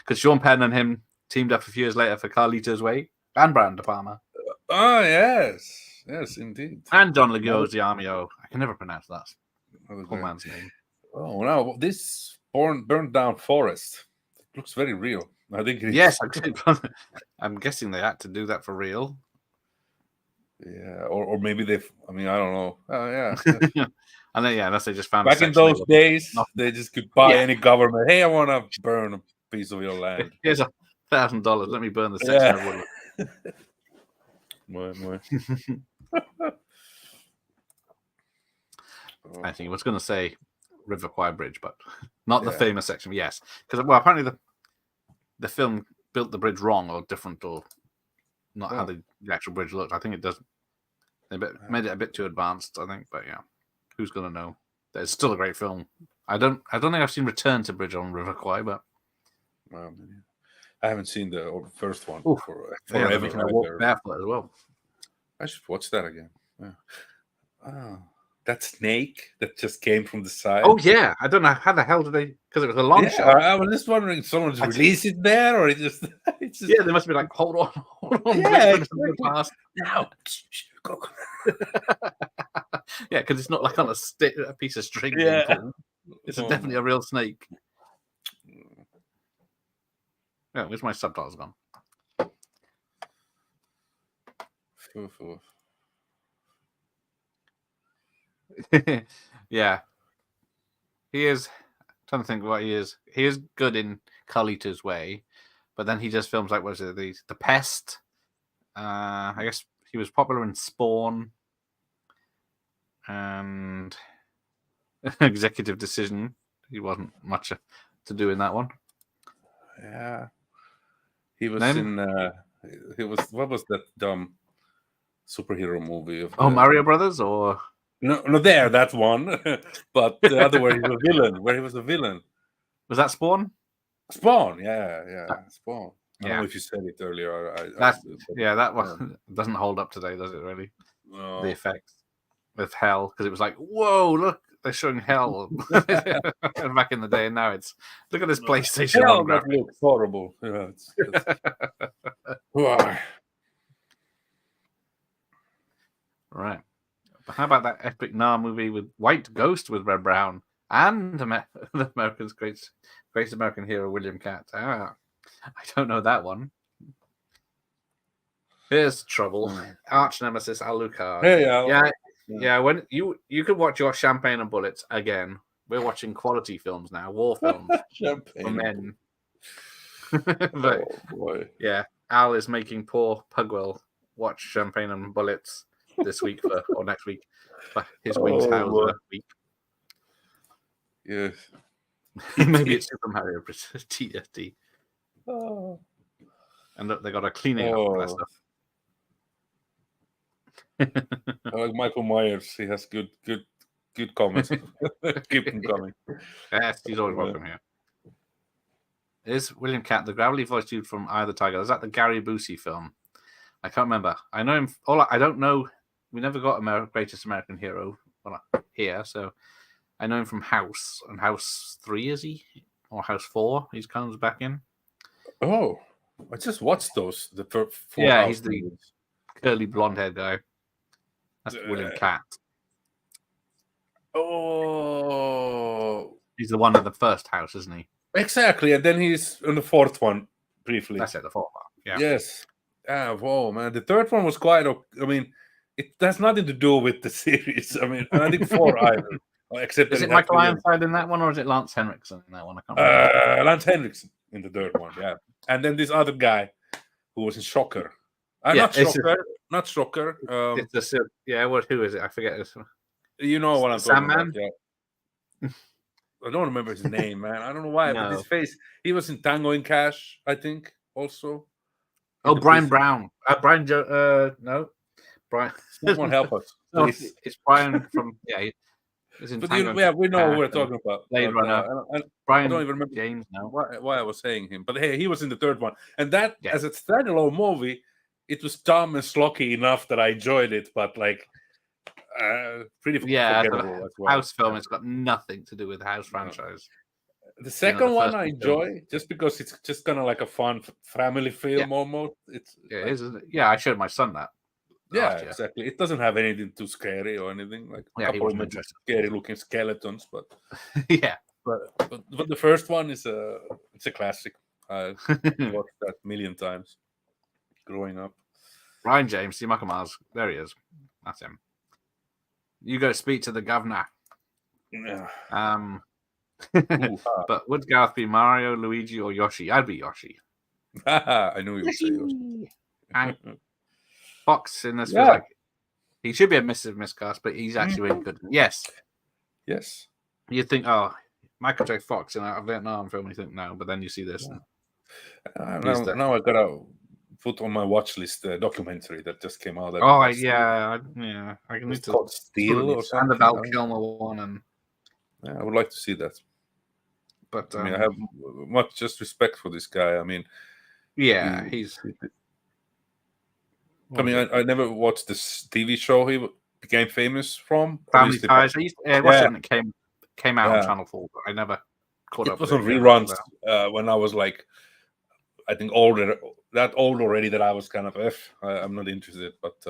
Because Sean Penn and him teamed up a few years later for Carlito's Way and Brian De Palma. Oh, yes, indeed. And John Leguizamo. I can never pronounce that. Poor man's name. Oh, no, this burned down forest looks very real. I think it is. Yes, I'm guessing they had to do that for real. Yeah, or maybe they've. I mean, I don't know. Yeah. And then, unless they just found back in those days, they just could buy any government. Hey, I want to burn a piece of your land. Here's $1,000. Let me burn the section of wood. I think I was going to say River Kwai Bridge, but not the famous section. Yes, because apparently the film built the bridge wrong or different or not how the actual bridge looked. I think it does. They made it a bit too advanced, I think. But yeah, who's going to know? It's still a great film. I don't think I've seen Return to Bridge on River Kwai, but I haven't seen the first one forever. I walk barefoot as well. I should watch that again. Yeah. Oh, that snake that just came from the side. Oh yeah, I don't know how the hell did they? Because it was a long shot. I was just wondering if someone just released it there, or it's just yeah. They must be like, hold on. Yeah, now go. Yeah, because it's not like on a piece of string. Yeah, it's definitely a real snake. Yeah, where's my subtitles gone? Yeah. he is. I'm trying to think what he is. He is good in Carlito's Way, but then he just films like, what is it, the Pest? I guess he was popular in Spawn and Executive Decision. He wasn't much to do in that one. Yeah, he was Name? in. He was. What was that dumb superhero movie? Of Mario Brothers, or no, that's one. But the other where he was a villain. Where he was a villain. was that Spawn? Spawn. Yeah, Spawn. I don't know if you said it earlier. That one doesn't hold up today, does it? Really? No. The effects with hell, because it was like, whoa, look, they're showing hell back in the day, and now it's look at this PlayStation 1 graphic. That looks horrible. Yeah, Right. But how about that epic Nah movie with White Ghost with Red Brown and the American's greatest American hero, William Catt? I don't know that one. Here's trouble. Arch nemesis Alucard. Yeah. When you could watch your Champagne and Bullets again. We're watching quality films now, war films for men. But yeah, Al is making poor Pugwell watch Champagne and Bullets this week or next week for his Wings Hauser week. Yes. Maybe it's Super Mario TFT. Oh. And look, they got a cleaning up stuff. I like Michael Myers. He has good comments. Keep them coming. Yes, he's always welcome here. Is William Catt the gravelly voiced dude from Eye of the Tiger? Is that the Gary Busey film? I can't remember. I know him. I don't know. We never got Greatest American Hero here, so I know him from House. And House 3, is he? Or House 4? He comes back in. Oh, I just watched those. The 4 yeah, he's the curly blonde haired guy. That's William Catt. Oh, he's the one in the first House, isn't he? Exactly, and then he's in the fourth one briefly. That's it, the fourth one. Yeah. Yes. Whoa, man. The third one was quite. I mean, it has nothing to do with the series. I mean, I think 4 either. Except is it Michael Ironside in that one, or is it Lance Henriksen in that one? I can't remember. Lance Henriksen in the third one, yeah. And then this other guy who was in Shocker. Not Shocker. Who is it? I forget this one. You know what I'm talking about, yeah. I don't remember his name, man. I don't know why, but his face. He was in Tango and Cash, I think, also. Oh, Brian Brown. Brian no. Brian. Someone help us. No, it's Brian from He's in Tango we know who we're talking about. Blade Runner. Brian, I don't even remember James. No. Why I was saying him, but hey, he was in the third one, and that as a standalone movie, it was dumb and schlocky enough that I enjoyed it, but like. Pretty forgettable as well. House film. It's got nothing to do with the House franchise. The second one I enjoy just because it's just kind of like a fun family film almost. It is, isn't it? Yeah, I showed my son that. Yeah, exactly. It doesn't have anything too scary or anything like a couple of scary looking skeletons, but but the first one is it's a classic. I watched that a million times growing up. Ryan James, see Michael Myers. There he is. That's him. You go speak to the governor. Yeah. But would Gareth be Mario, Luigi, or Yoshi? I'd be Yoshi. I knew you would say Yoshi. And Fox in this feels like he should be a miscast, but he's actually really good. Yes. You'd think, Michael J. Fox in a Vietnam film. You think no, but then you see this. Now I gotta put on my watch list the documentary that just came out. I can need to Steel or something. And the Val Kilmer one, and I would like to see that. But I mean, I have much respect for this guy. I mean, he's. I mean, I never watched this TV show he became famous from. Family Ties. I watched it when it came out on Channel 4, but I never caught up. It was on reruns when I was like, I think that old already that I was kind of I'm not interested. But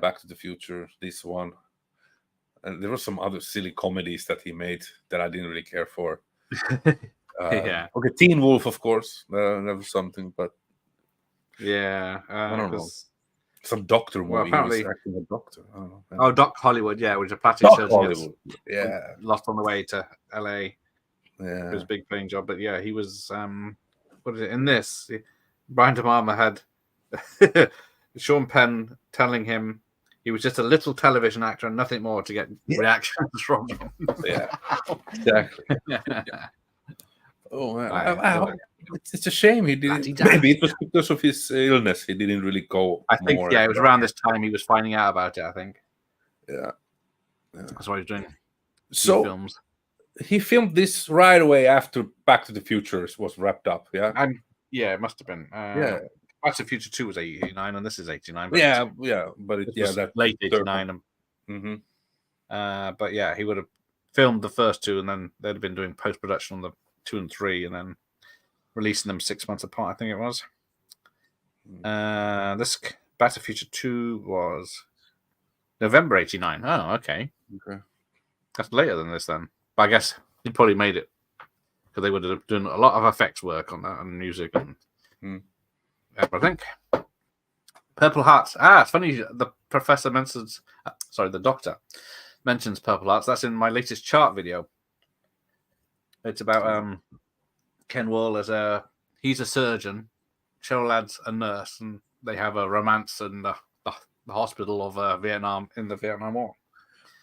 Back to the Future, this one, and there were some other silly comedies that he made that I didn't really care for. Okay, Teen Wolf, of course, that was something, but I don't know. some doctor Well, movie. He was apparently, acting a doctor. I don't know. oh, Doc Hollywood, yeah, which a plastic Doc surgeon gets Hollywood. Yeah, lost on the way to LA for yeah. his big paying job. But yeah, he was what is it in this? Brian De Palma had Sean Penn telling him he was just a little television actor and nothing more to get reactions from him. Yeah, exactly. Oh man, it's a shame he didn't. Maybe it was because of his illness. He didn't really go. I think it was around this time he was finding out about it. I think. Yeah. That's why he was doing films. He filmed this right away after Back to the Future was wrapped up. Yeah. Yeah, it must have been. Yeah. Back to the Future 2 was 89, and this is 89. But but that late 89. But yeah, he would have filmed the first two, and then they'd have been doing post production on the 2 and 3, and then releasing them 6 months apart. I think it was. This Back to the Future 2 was November 89. Oh, okay. That's later than this then. But I guess he probably made it because they would have done a lot of effects work on that and music and everything. Purple Hearts. It's funny. The professor mentions, the doctor mentions Purple Hearts. That's in my latest chart video. It's about Ken Wall he's a surgeon, Cheryl Ladd's a nurse, and they have a romance in the hospital of Vietnam in the Vietnam War.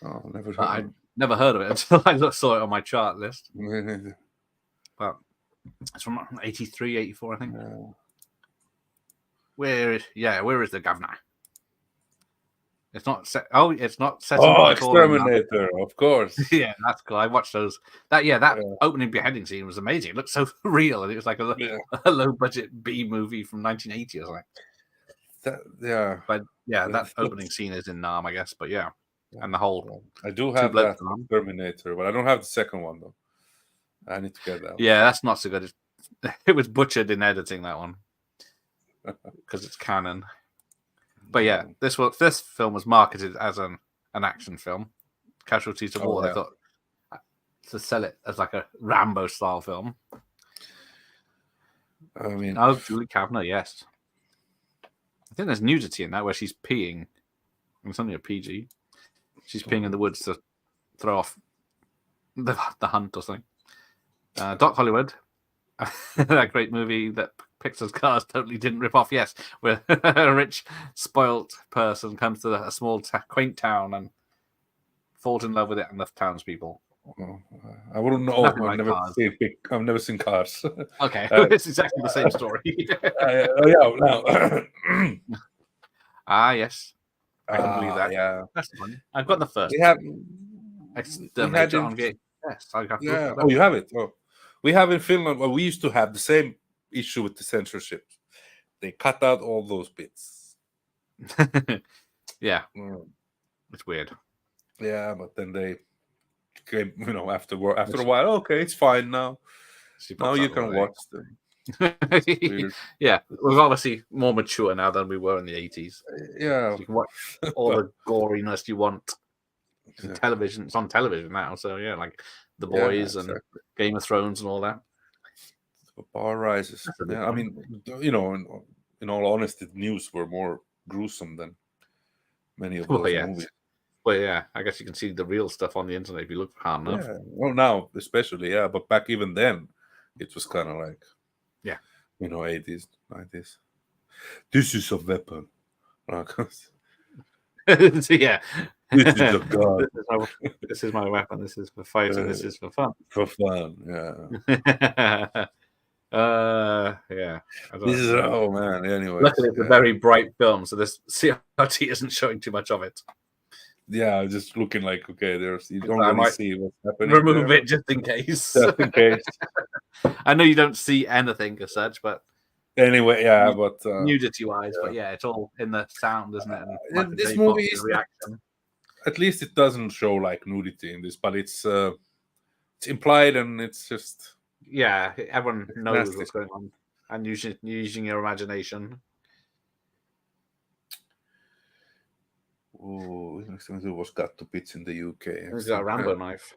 Oh, never heard of it until I saw it on my chart list. But it's from 83, 84, I think. Where is the governor? It's not set. Oh, it's not set. Oh, Exterminator, of course. Yeah, that's cool. I watched those. That opening beheading scene was amazing. It looked so real, and it was like a low budget B movie from 1980 or something. That opening scene is in Nam, I guess. But yeah. And the whole. I do have that Terminator, but I don't have the second one though. I need to get that. Yeah, that's not so good. It was butchered in editing, that one, because it's canon. But yeah, this film was marketed as an action film, Casualties of War. They thought to sell it as like a Rambo style film. I mean, Julie Kavanaugh, yes. I think there's nudity in that where she's peeing. It's only a PG. She's peeing in the woods to throw off the hunt or something. Doc Hollywood, that great movie that Pixar's Cars totally didn't rip off. Yes, where a rich, spoilt person comes to a small, quaint town and falls in love with it and the townspeople. I wouldn't know. I've never seen Cars. Okay, it's exactly the same story. Yes. I can believe that. Yeah, that's funny. I've got the first. We have Exterminator on VHS. Oh, you have it. Oh, we have in Finland. Well, we used to have the same issue with the censorship. They cut out all those bits. Yeah, it's weird. Yeah, but then they came, after a while. Okay, it's fine now. Now you can watch them. Yeah, we're obviously more mature now than we were in the 80s. Yeah, so you can watch all the goriness you want. Television, it's on television now, so yeah, like The Boys and Game of Thrones and all that. Bar rises. Yeah, I mean, in all honesty, the news were more gruesome than many of those movies. Well, yeah, I guess you can see the real stuff on the internet if you look hard enough. Yeah. Well, now especially, but back even then, it was kind of like, 80s, 90s. This is a weapon. Yeah. This is a gun. This is my weapon. This is for fighting. This is for fun. For fun, yeah. Yeah. This is man. Anyway, luckily it's a very bright film, so this CRT isn't showing too much of it. Yeah, just looking like you don't really see what's happening. Remove it just in case. Just in case. I know you don't see anything as such, but anyway, but nudity-wise, but it's all in the sound, isn't it? And this movie is reaction. At least it doesn't show like nudity in this, but it's implied and it's just everyone knows what's going on and using your imagination. Oh, it was cut to bits in the UK. He's got a Rambo knife.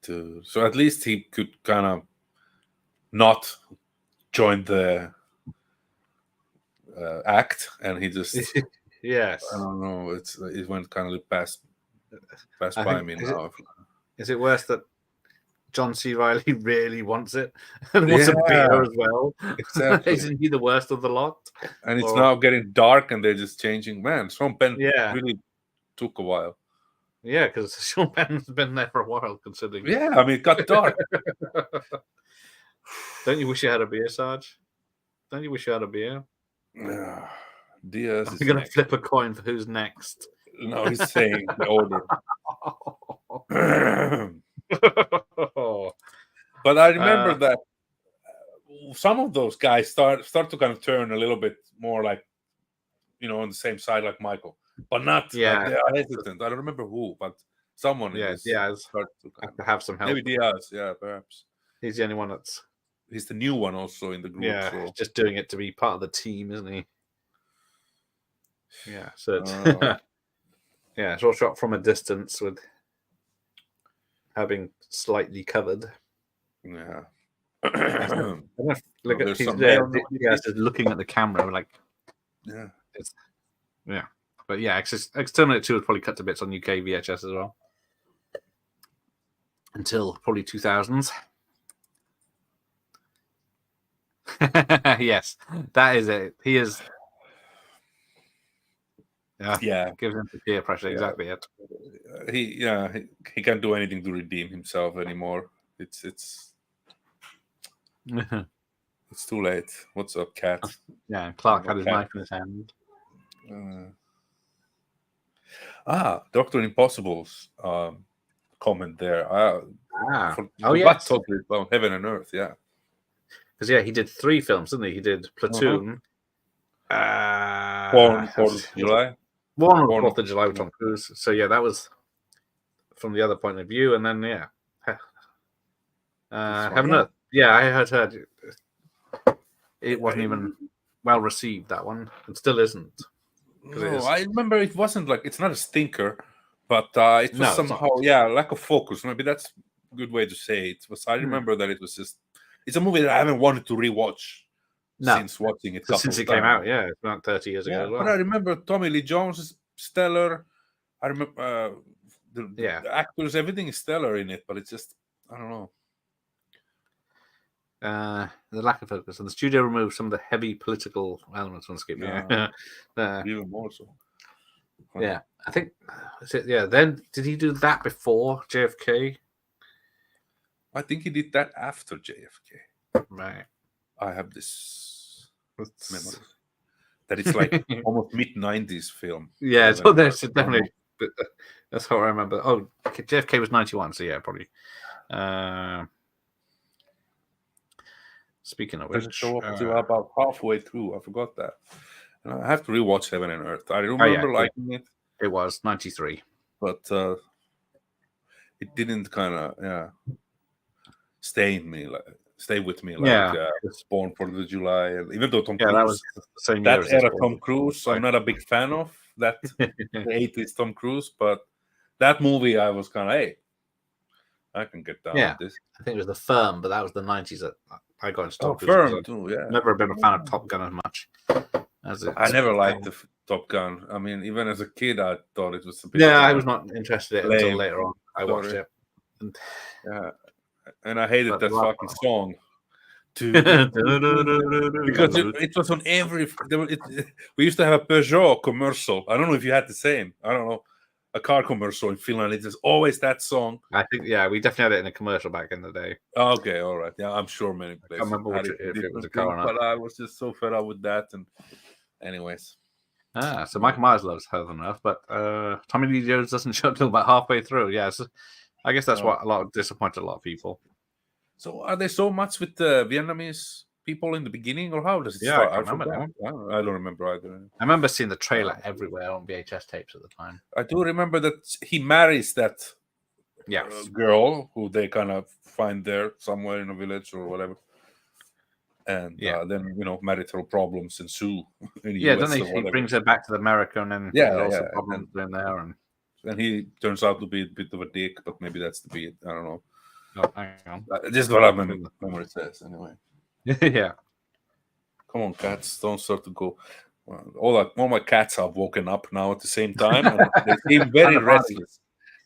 So at least he could kind of not join the act, and he just Yes. I don't know. It went kind of past I by think, me now. is it worse that John C. Reilly really wants it and wants a Yeah, beer as well? exactly. Isn't he the worst of the lot? And it's Or- now getting dark, and they're just changing. Man, Sean Penn Yeah. really took a while. Yeah, because Sean Penn's been there for a while, considering. Yeah, I mean, it got dark. Don't you wish you had a beer, Sarge? Don't you wish you had a beer? Diaz I'm is going to next. flip a coin for who's next. No, he's saying the order. But I remember that some of those guys start to kind of turn a little bit more like, on the same side like Michael, but not like they are hesitant. I don't remember who, but someone in this Diaz start to have to have some help. maybe Diaz, yeah, perhaps. He's the only one that's He's the new one also in the group. So. just doing it to be part of the team, isn't he? Yeah, so it's it's all shot from a distance with having slightly covered. Yeah. Look at he's there. Just looking at the camera, like But yeah, Exterminator 2 was probably cut to bits on UK VHS as well until probably 2000s. Yes, that is it. He is. Yeah, gives him the peer pressure. Exactly it. He can't do anything to redeem himself anymore. It's too late. What's up, cat? Yeah, Clark had his knife in his hand. Dr. Impossible's comment there. Yes, totally about Heaven and Earth. Yeah, because he did 3 films, didn't he? He did Platoon. Born 4th of July. Born on 4th of July with Tom Cruise. So that was from the other point of view, and then Heaven and Earth. Yeah, I had heard it wasn't even well received, that one, and still isn't. No, I remember it wasn't like it's not a stinker, but it was somehow lack of focus. Maybe that's a good way to say it. I remember that it was just it's a movie that I haven't wanted to rewatch since watching it. Since it came out, it's about 30 years ago as well. But I remember Tommy Lee Jones is stellar. I remember the actors, everything is stellar in it, but it's just I don't know. The lack of focus, and the studio removed some of the heavy political elements from the script. Even more so. Yeah, I think. Then did he do that before JFK? I think he did that after JFK. Right. I have this memory that it's like almost mid-90s film. Yeah, so there's definitely. That's how I remember. Oh, JFK was 91, so yeah, probably. Speaking of which, show up until about halfway through. I forgot that. And I have to rewatch Heaven and Earth. I remember liking it. It was 93, but it didn't kind of stay with me like Born 4th of July. And even though Tom Cruise, that was the same year that era Tom Cruise, I'm not a big fan of that the 80s Tom Cruise, but that movie I was kind of I can get down with this. I think it was The Firm, but that was the 90s that I got into Top Gun. Firm too, yeah. Never been a fan of Top Gun as much. I never liked the Top Gun. I mean, even as a kid, I thought it was a bit. Yeah, I was not interested in it until later on. I watched it. And I hated that fucking song. Because it was on every. We used to have a Peugeot commercial. I don't know if you had the same. I don't know. A car commercial in Finland. It was always that song. I think, we definitely had it in a commercial back in the day. Okay, all right. Yeah, I'm sure many places. I remember if it was a car or not. But I was just so fed up with that. And anyways. So Michael Myers loves Heaven and Earth, but Tommy Lee Jones doesn't show until about halfway through. Yeah, so I guess that's what disappointed a lot of people. So are there so much with the Vietnamese people in the beginning, or how does it start? I remember that. I don't remember either. I remember seeing the trailer everywhere on VHS tapes at the time. I do remember that he marries that girl who they kind of find there somewhere in a village or whatever. And then, marital problems ensue. In the US then he brings her back to America, and then there's problems in there. And he turns out to be a bit of a dick, but maybe that's the beat. I don't know. Oh, hang on. This is what I memory says, anyway. Yeah. Come on, cats, don't start to go. Well, all my cats are woken up now at the same time, and they seem very restless.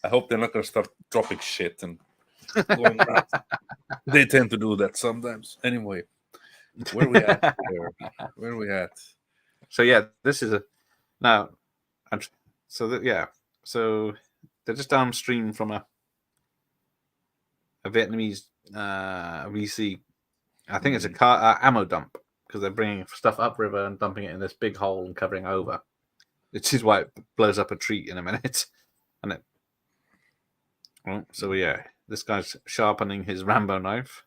I hope they're not going to start dropping shit and going nuts. They tend to do that sometimes. Anyway, where are we at here? Where are we at? So yeah, this is now. So they're just downstream from a Vietnamese VC. I think it's a car ammo dump, because they're bringing stuff upriver and dumping it in this big hole and covering over, which is why it blows up a tree in a minute. And it. Well, so yeah, this guy's sharpening his Rambo knife.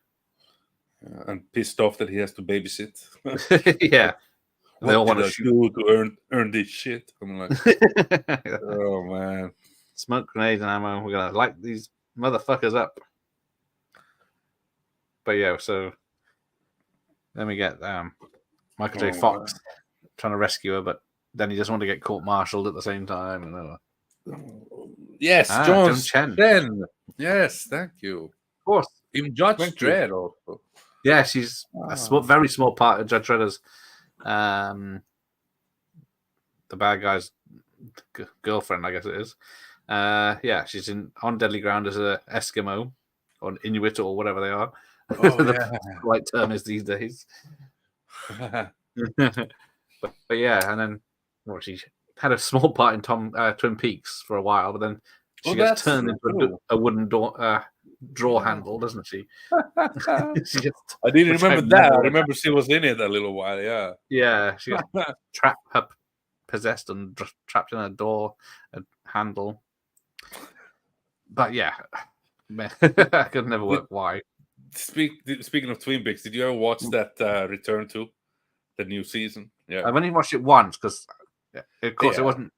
And pissed off that he has to babysit. Yeah. What they all want want to do to earn this shit? I'm like, oh man. Smoke grenades and ammo. We're gonna light these motherfuckers up. But yeah, so then we get Michael J. Fox trying to rescue her, but then he doesn't want to get court-martialed at the same time. And yes, John Chen. Yes, thank you. Of course. Even Judge Dredd also. Yeah, she's a very small part of Judge Dredder's the bad guy's girlfriend, I guess it is. Yeah, she's on Deadly Ground as an Eskimo or an Inuit or whatever they are. Oh, the right term is these days. but yeah, and then she had a small part in Twin Peaks for a while, but then she gets turned into a wooden drawer handle, doesn't she? I didn't remember that. I remember she was in it a little while. Yeah, she got possessed and trapped in a door handle. But yeah, I could never work why. Speaking of Twin Peaks, did you ever watch that Return to the new season? Yeah, I've only watched it once because, of course, it wasn't.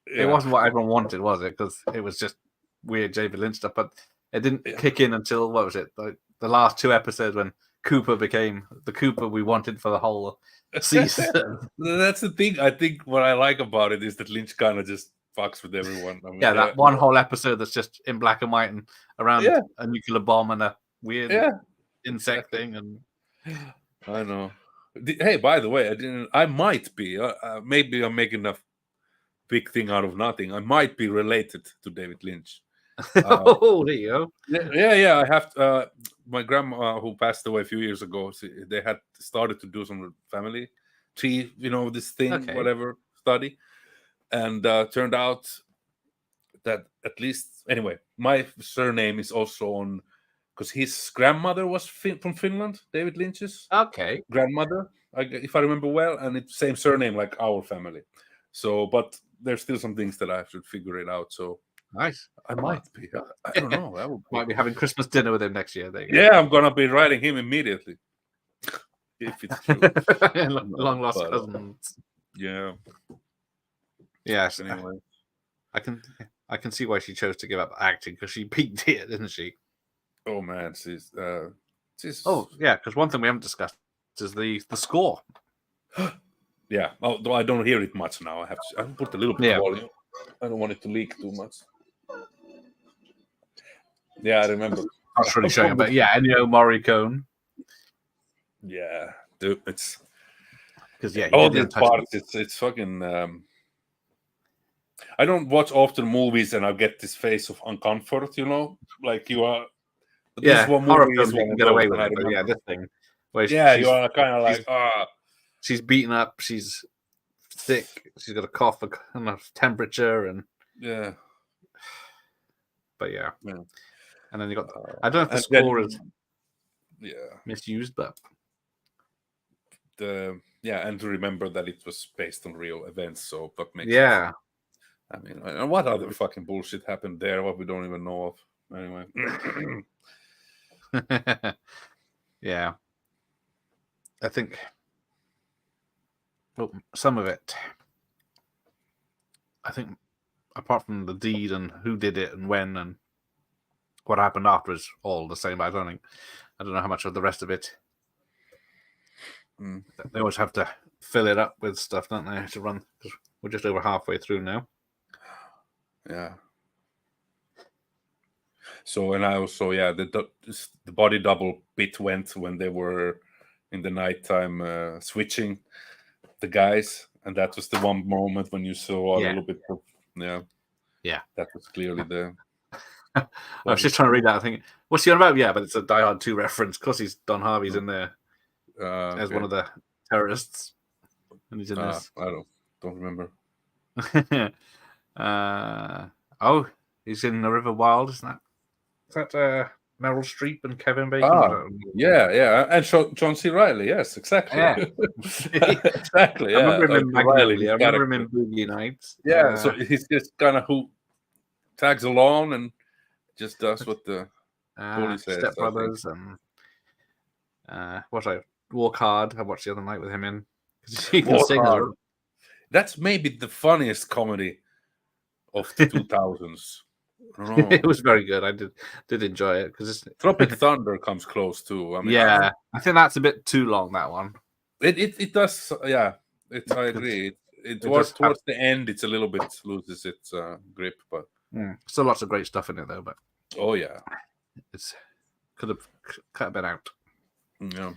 It wasn't what everyone wanted, was it? Because it was just weird David Lynch stuff. But it didn't kick in until what was it? Like the last 2 episodes when Cooper became the Cooper we wanted for the whole season. That's the thing. I think what I like about it is that Lynch kind of just fucks with everyone. I mean, that one whole episode that's just in black and white and around a nuclear bomb and a weird insect thing. And I know. Hey, by the way, I might be. Maybe I'm making a big thing out of nothing. I might be related to David Lynch. Oh, there you go. Yeah. I have my grandma, who passed away a few years ago. They had started to do some family tree, this thing, whatever study, and turned out that at least anyway, my surname is also on. Because his grandmother was from Finland, David Lynch's grandmother, if I remember well, and it's same surname like our family. So, but there's still some things that I have to figure it out. So nice. I might be. I don't know. I might be having Christmas dinner with him next year. Yeah, I'm gonna be writing him immediately if it's true. Long lost cousins. Yeah. Yes. Anyway, I can see why she chose to give up acting, because she peaked it, didn't she? Oh man, she's oh yeah, because one thing we haven't discussed is the score. Yeah, although I don't hear it much now. I have put a little bit of volume. I don't want it to leak too much. Yeah, I remember. I was really showing it, but yeah, Ennio Morricone. Yeah, dude, it's because all these parts. It's fucking. I don't watch often movies, and I get this face of uncomfort. Like you are. This one movie is one can get away with it, but yeah, this thing. Where you are kind of like she's beaten up, she's sick, she's got a cough, a temperature, and but yeah. And then you got I don't know if the score is misused, but and to remember that it was based on real events, so that makes sense. I mean, and what other fucking bullshit happened there? What we don't even know of. Anyway. Yeah, I think some of it. I think apart from the deed and who did it and when and what happened after is all the same. I don't know how much of the rest of it. They always have to fill it up with stuff, don't they? To run, because we're just over halfway through now. Yeah. So, and I also, the body double bit went when they were in the nighttime switching the guys, And that was the one moment when you saw a Yeah. little bit of that was clearly the. I was just trying to read that. I think, what's he on about? Yeah, but it's a Die Hard 2 reference because he's Don Harvey's in there as one of the terrorists, and he's in this. I don't remember. He's in The River Wild, isn't that? Is that Meryl Streep and Kevin Bacon? Yeah, and John C. Reilly. Yes, exactly. Yeah. Exactly. Yeah. I remember him in Magnolia. I remember him in character. Boogie Nights. Yeah, so he's just kind of who tags along and just does what the police says. Step Brothers and Walk Hard. I watched the other night with him in. He can sing as well. That's maybe the funniest comedy of the 2000s. I don't know. It was very good. I did enjoy it because Tropic Thunder comes close too. I mean, I think that's a bit too long. That one. It does. Yeah, I agree. Towards the end, it's a little bit loses its grip, but still lots of great stuff in it though. But oh yeah, it's could have cut a bit out. Yeah.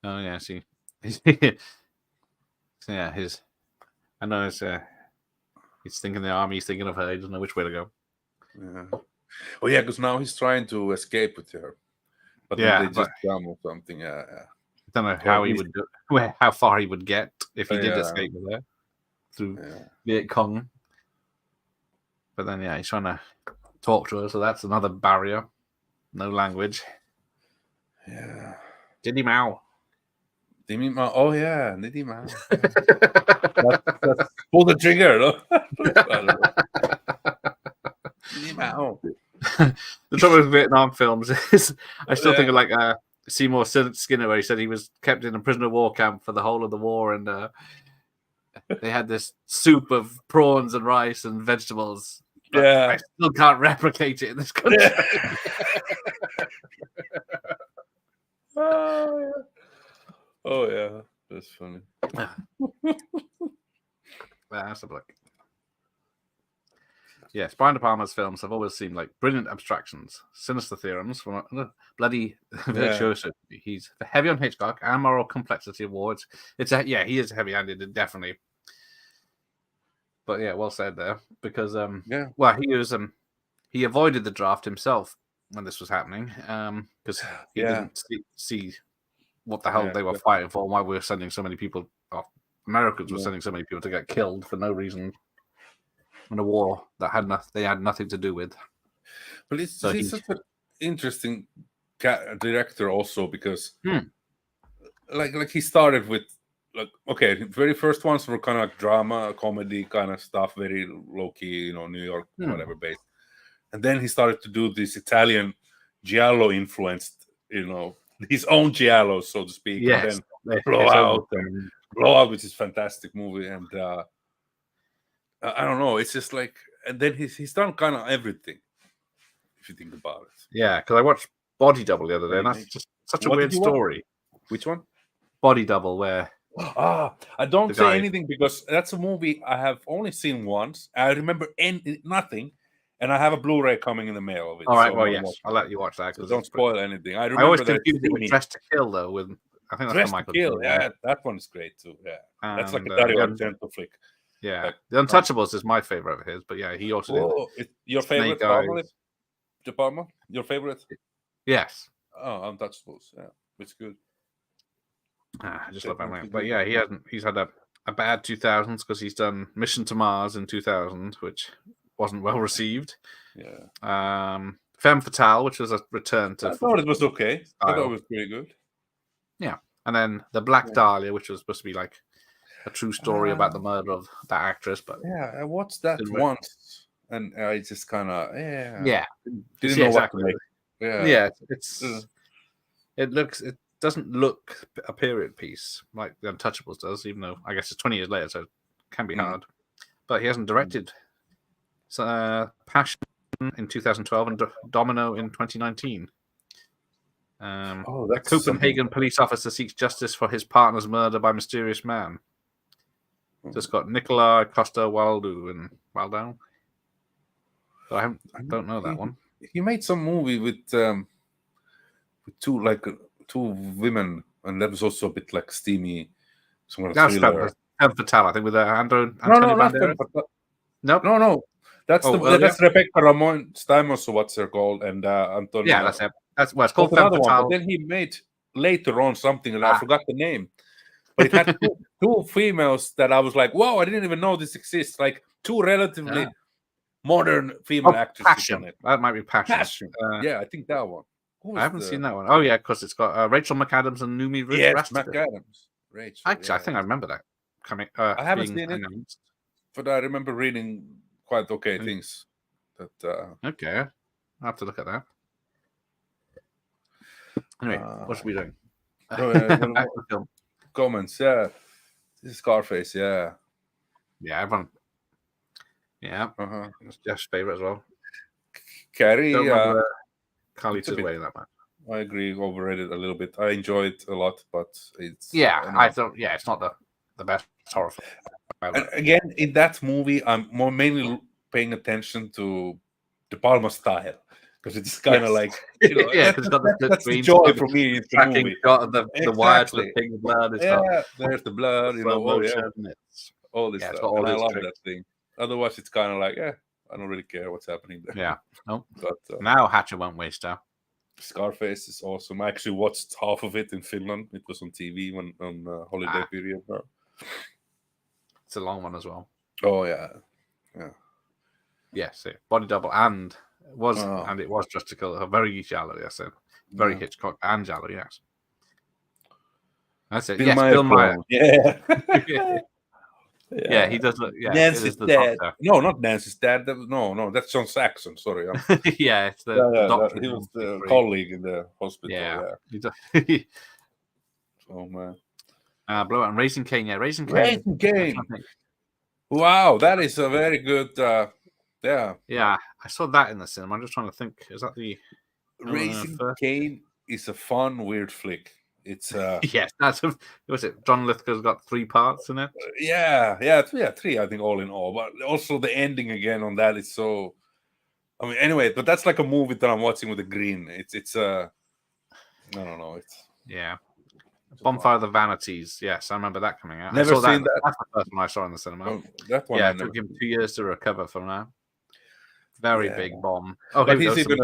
Oh yeah, see. Yeah, I know he's thinking the army, he's thinking of her, he doesn't know which way to go. Yeah. Oh yeah, because now he's trying to escape with her. But then they just jump or something. Yeah. I don't know how he would do how far he would get if he did escape with her through Viet Cong. But then he's trying to talk to her, so that's another barrier. No language. Yeah. Diddy Mao. Oh yeah, Diddy Mao. That's pull the trigger, no? Diddy Mao. The trouble with Vietnam films is I still think of like Seymour Skinner, where he said he was kept in a prisoner of war camp for the whole of the war, and they had this soup of prawns and rice and vegetables. Yeah, I still can't replicate it in this country. Oh yeah, that's funny. That's a look. Yes, Brian De Palma's films have always seemed like brilliant abstractions, sinister theorems from a bloody virtuoso. He's heavy on Hitchcock and moral complexity of war. He is heavy-handed, definitely. But yeah, well said there. Because he avoided the draft himself when this was happening. Because he didn't see what the hell they were fighting for, and why we were sending so many people. Americans were sending so many people to get killed for no reason in a war that they had nothing to do with. But he's such an interesting director also because, like he started with the very first ones were kind of drama, comedy kind of stuff, very low key, New York, whatever based, and then he started to do this Italian giallo influenced, his own giallo, so to speak. Yes, and then Blowout, which is a fantastic movie, and I don't know, it's just like, and then he's done kind of everything, if you think about it. Yeah, because I watched Body Double the other day, and that's just such a weird story. Which one? Body Double, where I don't say anything because that's a movie I have only seen once. I remember nothing. And I have a Blu-ray coming in the mail of it. All right, yes, I'll let you watch that. So don't spoil anything. I always confuse it with Dress to Kill, though. I think that's Dress the Michael to Kill. Yeah, that one's great too. Yeah, that's like a Dario Argento flick. Yeah, The Untouchables is my favorite of his, but yeah, he also did. Your favorite, probably? De Palma? Your favorite? Yes. Oh, Untouchables. Yeah, it's good. I just love that man. But yeah, he's had a bad 2000s because he's done Mission to Mars in 2000, which wasn't well received. Yeah. Femme Fatale, which was a return to. I thought it was okay. I thought it was pretty good. Yeah, and then The Black Dahlia, which was supposed to be like a true story about the murder of that actress. But yeah, I watched that once, and I just kind of didn't know exactly. What to make. It doesn't look a period piece like The Untouchables does, even though I guess it's 20 years later, so it can be hard. But he hasn't directed. Passion in 2012 and Domino in 2019. A Copenhagen police officer seeks justice for his partner's murder by mysterious man. Just got Nicola Costa-Waldau and Waldau. So I don't know that one. He made some movie with two two women, and that was also a bit like steamy, some kind of That's thriller. Femme Fatale, I think, with Antonio No, not Banderas. Femme. Nope. No. That's earlier? that's Rebecca Ramon Stamos, or what's her called, and Antonio. Yeah, that's it. That's it's called Femme another one. Fatale. But then he made later on something, and I forgot the name. But it had two females that I was like, "Whoa! I didn't even know this exists." Like two relatively modern female actresses Passion. on it. That might be Passion. Yeah, I think that one. I haven't seen that one. Oh yeah, because it's got Rachel McAdams and Noomi Rapace. Yes, McAdams. Rachel. Actually, I think I remember that coming. I haven't seen it, but I remember reading quite okay things. Okay, I'll have to look at that. Anyway, what should we do? Comments, yeah. This is Scarface, yeah. Yeah, everyone. Yeah, it's Jeff's favorite as well. Carrie, Carlito's way that much. I agree, overrated a little bit. I enjoy it a lot, but it's I thought it's not the best horror film. Again, in that movie, I'm more mainly paying attention to De Palma style, because it's kind of like because that's the joy for me in the movie. Got the wire to the pig blood. There's the blood, all this stuff. And I love that thing. Otherwise, it's kind of like, I don't really care what's happening there. Yeah, no. But now Hatcher won't waste her. Scarface is awesome. I actually watched half of it in Finland. It was on TV on holiday period. It's a long one as well. Oh yeah. Yes, Body Double and it was Just to Kill. Very Giallo, yes, very Hitchcock and Giallo, yes. That's it. Bill yes, Meyer Bill Meyer. Yeah. Yeah, he does look. Yeah, Nancy's dad. No, not Nancy's dad. No, that's John Saxon. Sorry. Yeah, it's the doctor. He was the colleague in the hospital. Yeah. Oh man. Blow and Raising Cane. Yeah, Raising Cane. Raising Cane. Wow, that is a very good. Yeah, I saw that in the cinema. I'm just trying to think. Is that the Raising Cane? Is a fun, weird flick. It's yes, was it John Lithgow's got 3 parts in it? Yeah, 3 I think all in all. But also the ending again on that is so. I mean, anyway, but that's like a movie that I'm watching with the green. It's I don't know. It's Bonfire of the Vanities. Yes, I remember that coming out. Never seen that. That's the first one I saw in the cinema. Oh, that one. Yeah, it took him 2 years to recover from that. Very big bomb. Oh, but he's even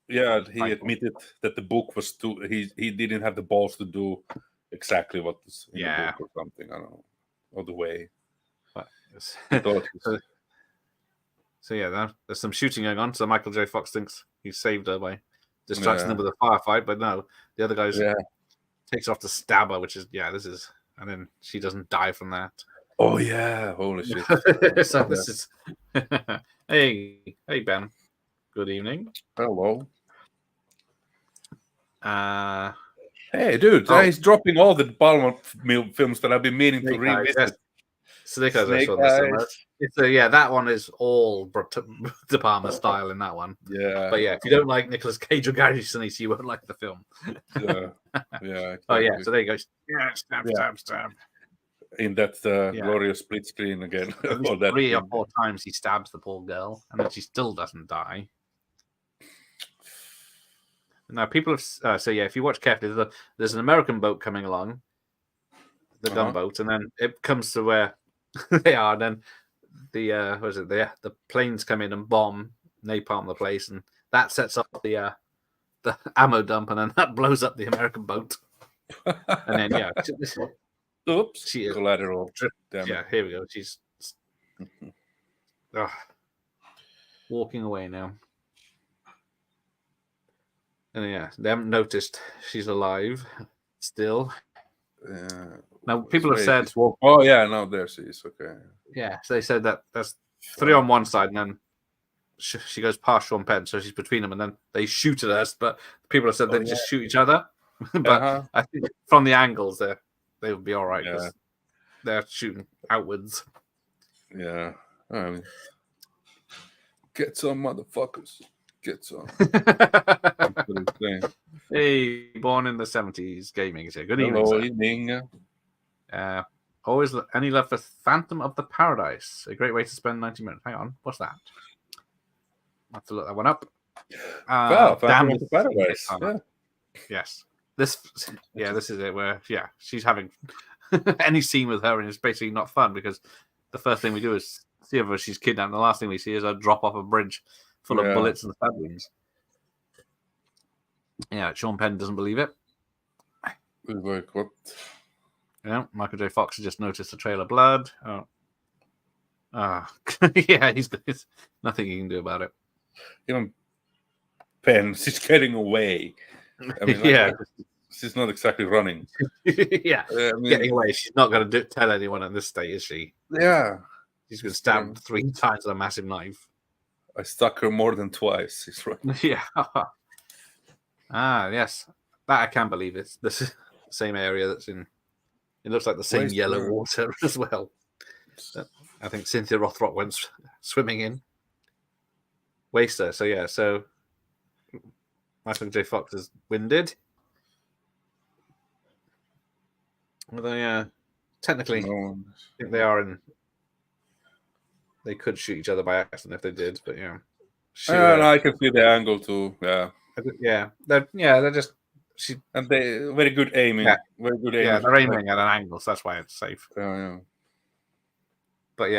he admitted that the book was he didn't have the balls to do exactly what was in the book or something. I don't know, or the way. But there's some shooting going on. So Michael J. Fox thinks he saved her by distracting them with a firefight, but no, the other guys takes off to stab her, which is and then she doesn't die from that. Oh yeah, holy shit! So this is hey Ben, good evening. Hello. Hey dude, he's dropping all the Palma films that I've been meaning to revisit. Snake Eyes. That one is all De Palma style in that one. Yeah. But if you don't like Nicolas Cage or Gary Sinise, you won't like the film. Yeah. Exactly. Oh yeah, so there you go. Yeah, stab. In that glorious split screen again. 3 or 4 times he stabs the poor girl, and then she still doesn't die. Now, people have if you watch carefully, there's an American boat coming along, the gunboat, and then it comes to where they are, and then the planes come in and bomb, napalm the place, and that sets up the ammo dump, and then that blows up the American boat. And then oops, she is collateral. Here we go. She's walking away now. And they haven't noticed she's alive still. Now people have said, "Oh yeah, no, there she is." Okay. Yeah, so they said that there's 3 on one side, and then she goes past Sean Penn, so she's between them, and then they shoot at us. But people have said they just shoot each other. But I think from the angles, they would be all right because they're shooting outwards. Yeah. Get some motherfuckers. Get some. Hey, born in the 70s, gaming is here. Good evening. Hello, evening. Always any love for Phantom of the Paradise? A great way to spend 90 minutes. Hang on, what's that? I have to look that one up. Phantom of the Paradise. Yes. this is it. Where she's having any scene with her, and it's basically not fun because the first thing we do is see her she's kidnapped. And the last thing we see is her drop off a bridge full of bullets and stab wounds. Yeah, Sean Penn doesn't believe it. Like what? Yeah, Michael J. Fox has just noticed the trail of blood. Yeah, there's nothing he can do about it. Even Penn, she's getting away. I mean, she's not exactly running. Getting away. She's not going to tell anyone at this stage, is she? Yeah. She's been stabbed 3 times with a massive knife. I stuck her more than twice. She's right. Yeah. Yes. That I can believe. It's the same area that's in. It looks like the same yellow water as well. I think Cynthia Rothrock went swimming in. Waster. So Michael J. Fox is winded. Although, technically, I think they are in. They could shoot each other by accident if they did, but no, I can see the angle too. Yeah, they're just. And they very good aiming. Yeah. Very good aiming. Yeah, they're aiming at an angle, so that's why it's safe. Yeah. But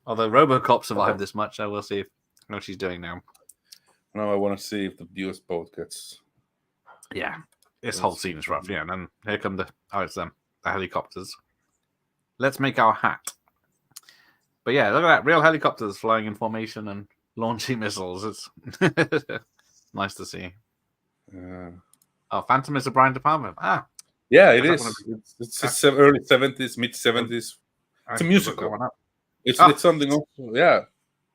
although RoboCop survived this much, I will see how she's doing now. Now I want to see if the US boat gets. Yeah, this whole scene is rough. Yeah, and then here come the helicopters. Let's make our hat. But yeah, look at that, real helicopters flying in formation and launching missiles. It's nice to see. Phantom is a Brian De Palma. Yeah, it is. It's early 70s, mid 70s. It's a musical. It's something also. Yeah,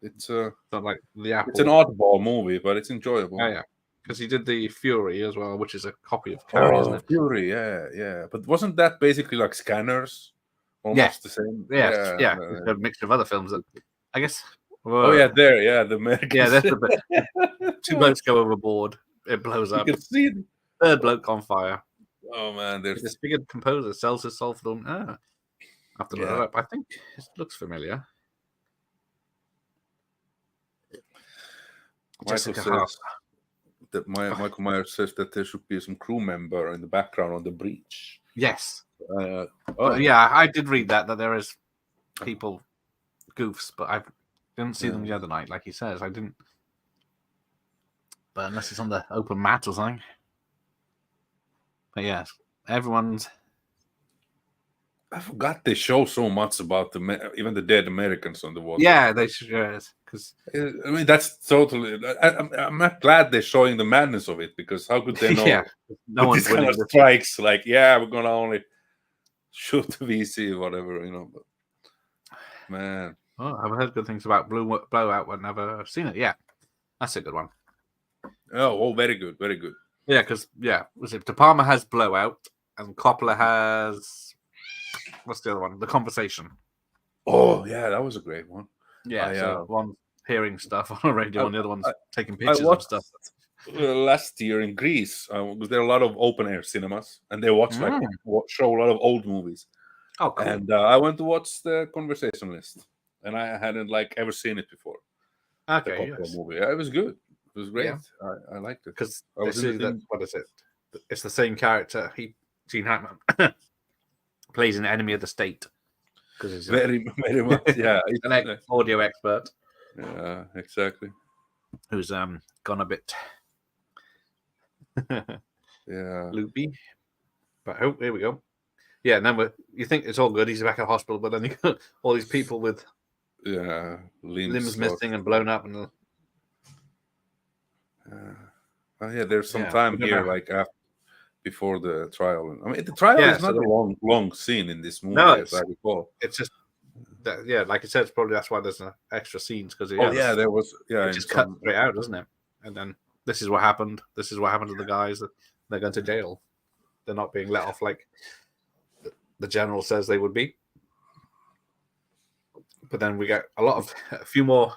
it's not like the Apple. It's an oddball movie, but it's enjoyable. Yeah, because he did the Fury as well, which is a copy of Carrie, isn't it? Fury, yeah. But wasn't that basically like Scanners? Almost the same. Yeah. It's a mixture of other films that I guess. Whoa. The Americans. Yeah, that's the 2 boats go overboard. It blows up. You can see it. 3rd bloke on fire. Oh man, there's this big composer sells his soul for them. I have to look it up. I think it looks familiar. Michael says that Michael Myers says that there should be some crew member in the background on the breach. Yes. I did read that there is people goofs, but I didn't see them the other night, like he says. I didn't. But unless it's on the open mat or something. But yeah, everyone's. I forgot they show so much about even the dead Americans on the water. Yeah, they should. Because I mean, that's totally. I'm not glad they're showing the madness of it, because how could they know? No one's kind of strikes. Like, we're gonna only shoot the VC, whatever, But man, I've heard good things about Blowout, but never seen it. Yeah, that's a good one. Oh, very good, very good. Yeah, because was it De Palma has Blowout and Coppola has what's the other one? The Conversation. Oh yeah, that was a great one. Yeah, so one hearing stuff on the radio, and the other one's taking pictures of stuff. Last year in Greece, was there a lot of open air cinemas, and they show a lot of old movies. Oh, cool. And I went to watch the Conversationalist, and I hadn't ever seen it before. Okay, movie. It was good. It was great. Yeah. I liked it because what is it? It's the same character. Gene Hackman plays an enemy of the state because he's very much. Yeah, he's an audio expert. Yeah, exactly. Who's gone a bit loopy. But here we go. Yeah, and then you think it's all good. He's back at the hospital, but then you got all these people with limbs missing and blown up, and there's some time here, before the trial. I mean, the trial is not a long scene in this movie, as I recall. It's just that, like I said, it's probably that's why there's extra scenes, because there was it just cut straight out, doesn't it? And then this is what happened. This is what happened to the guys that they're going to jail. They're not being let off like the general says they would be. But then we get a few more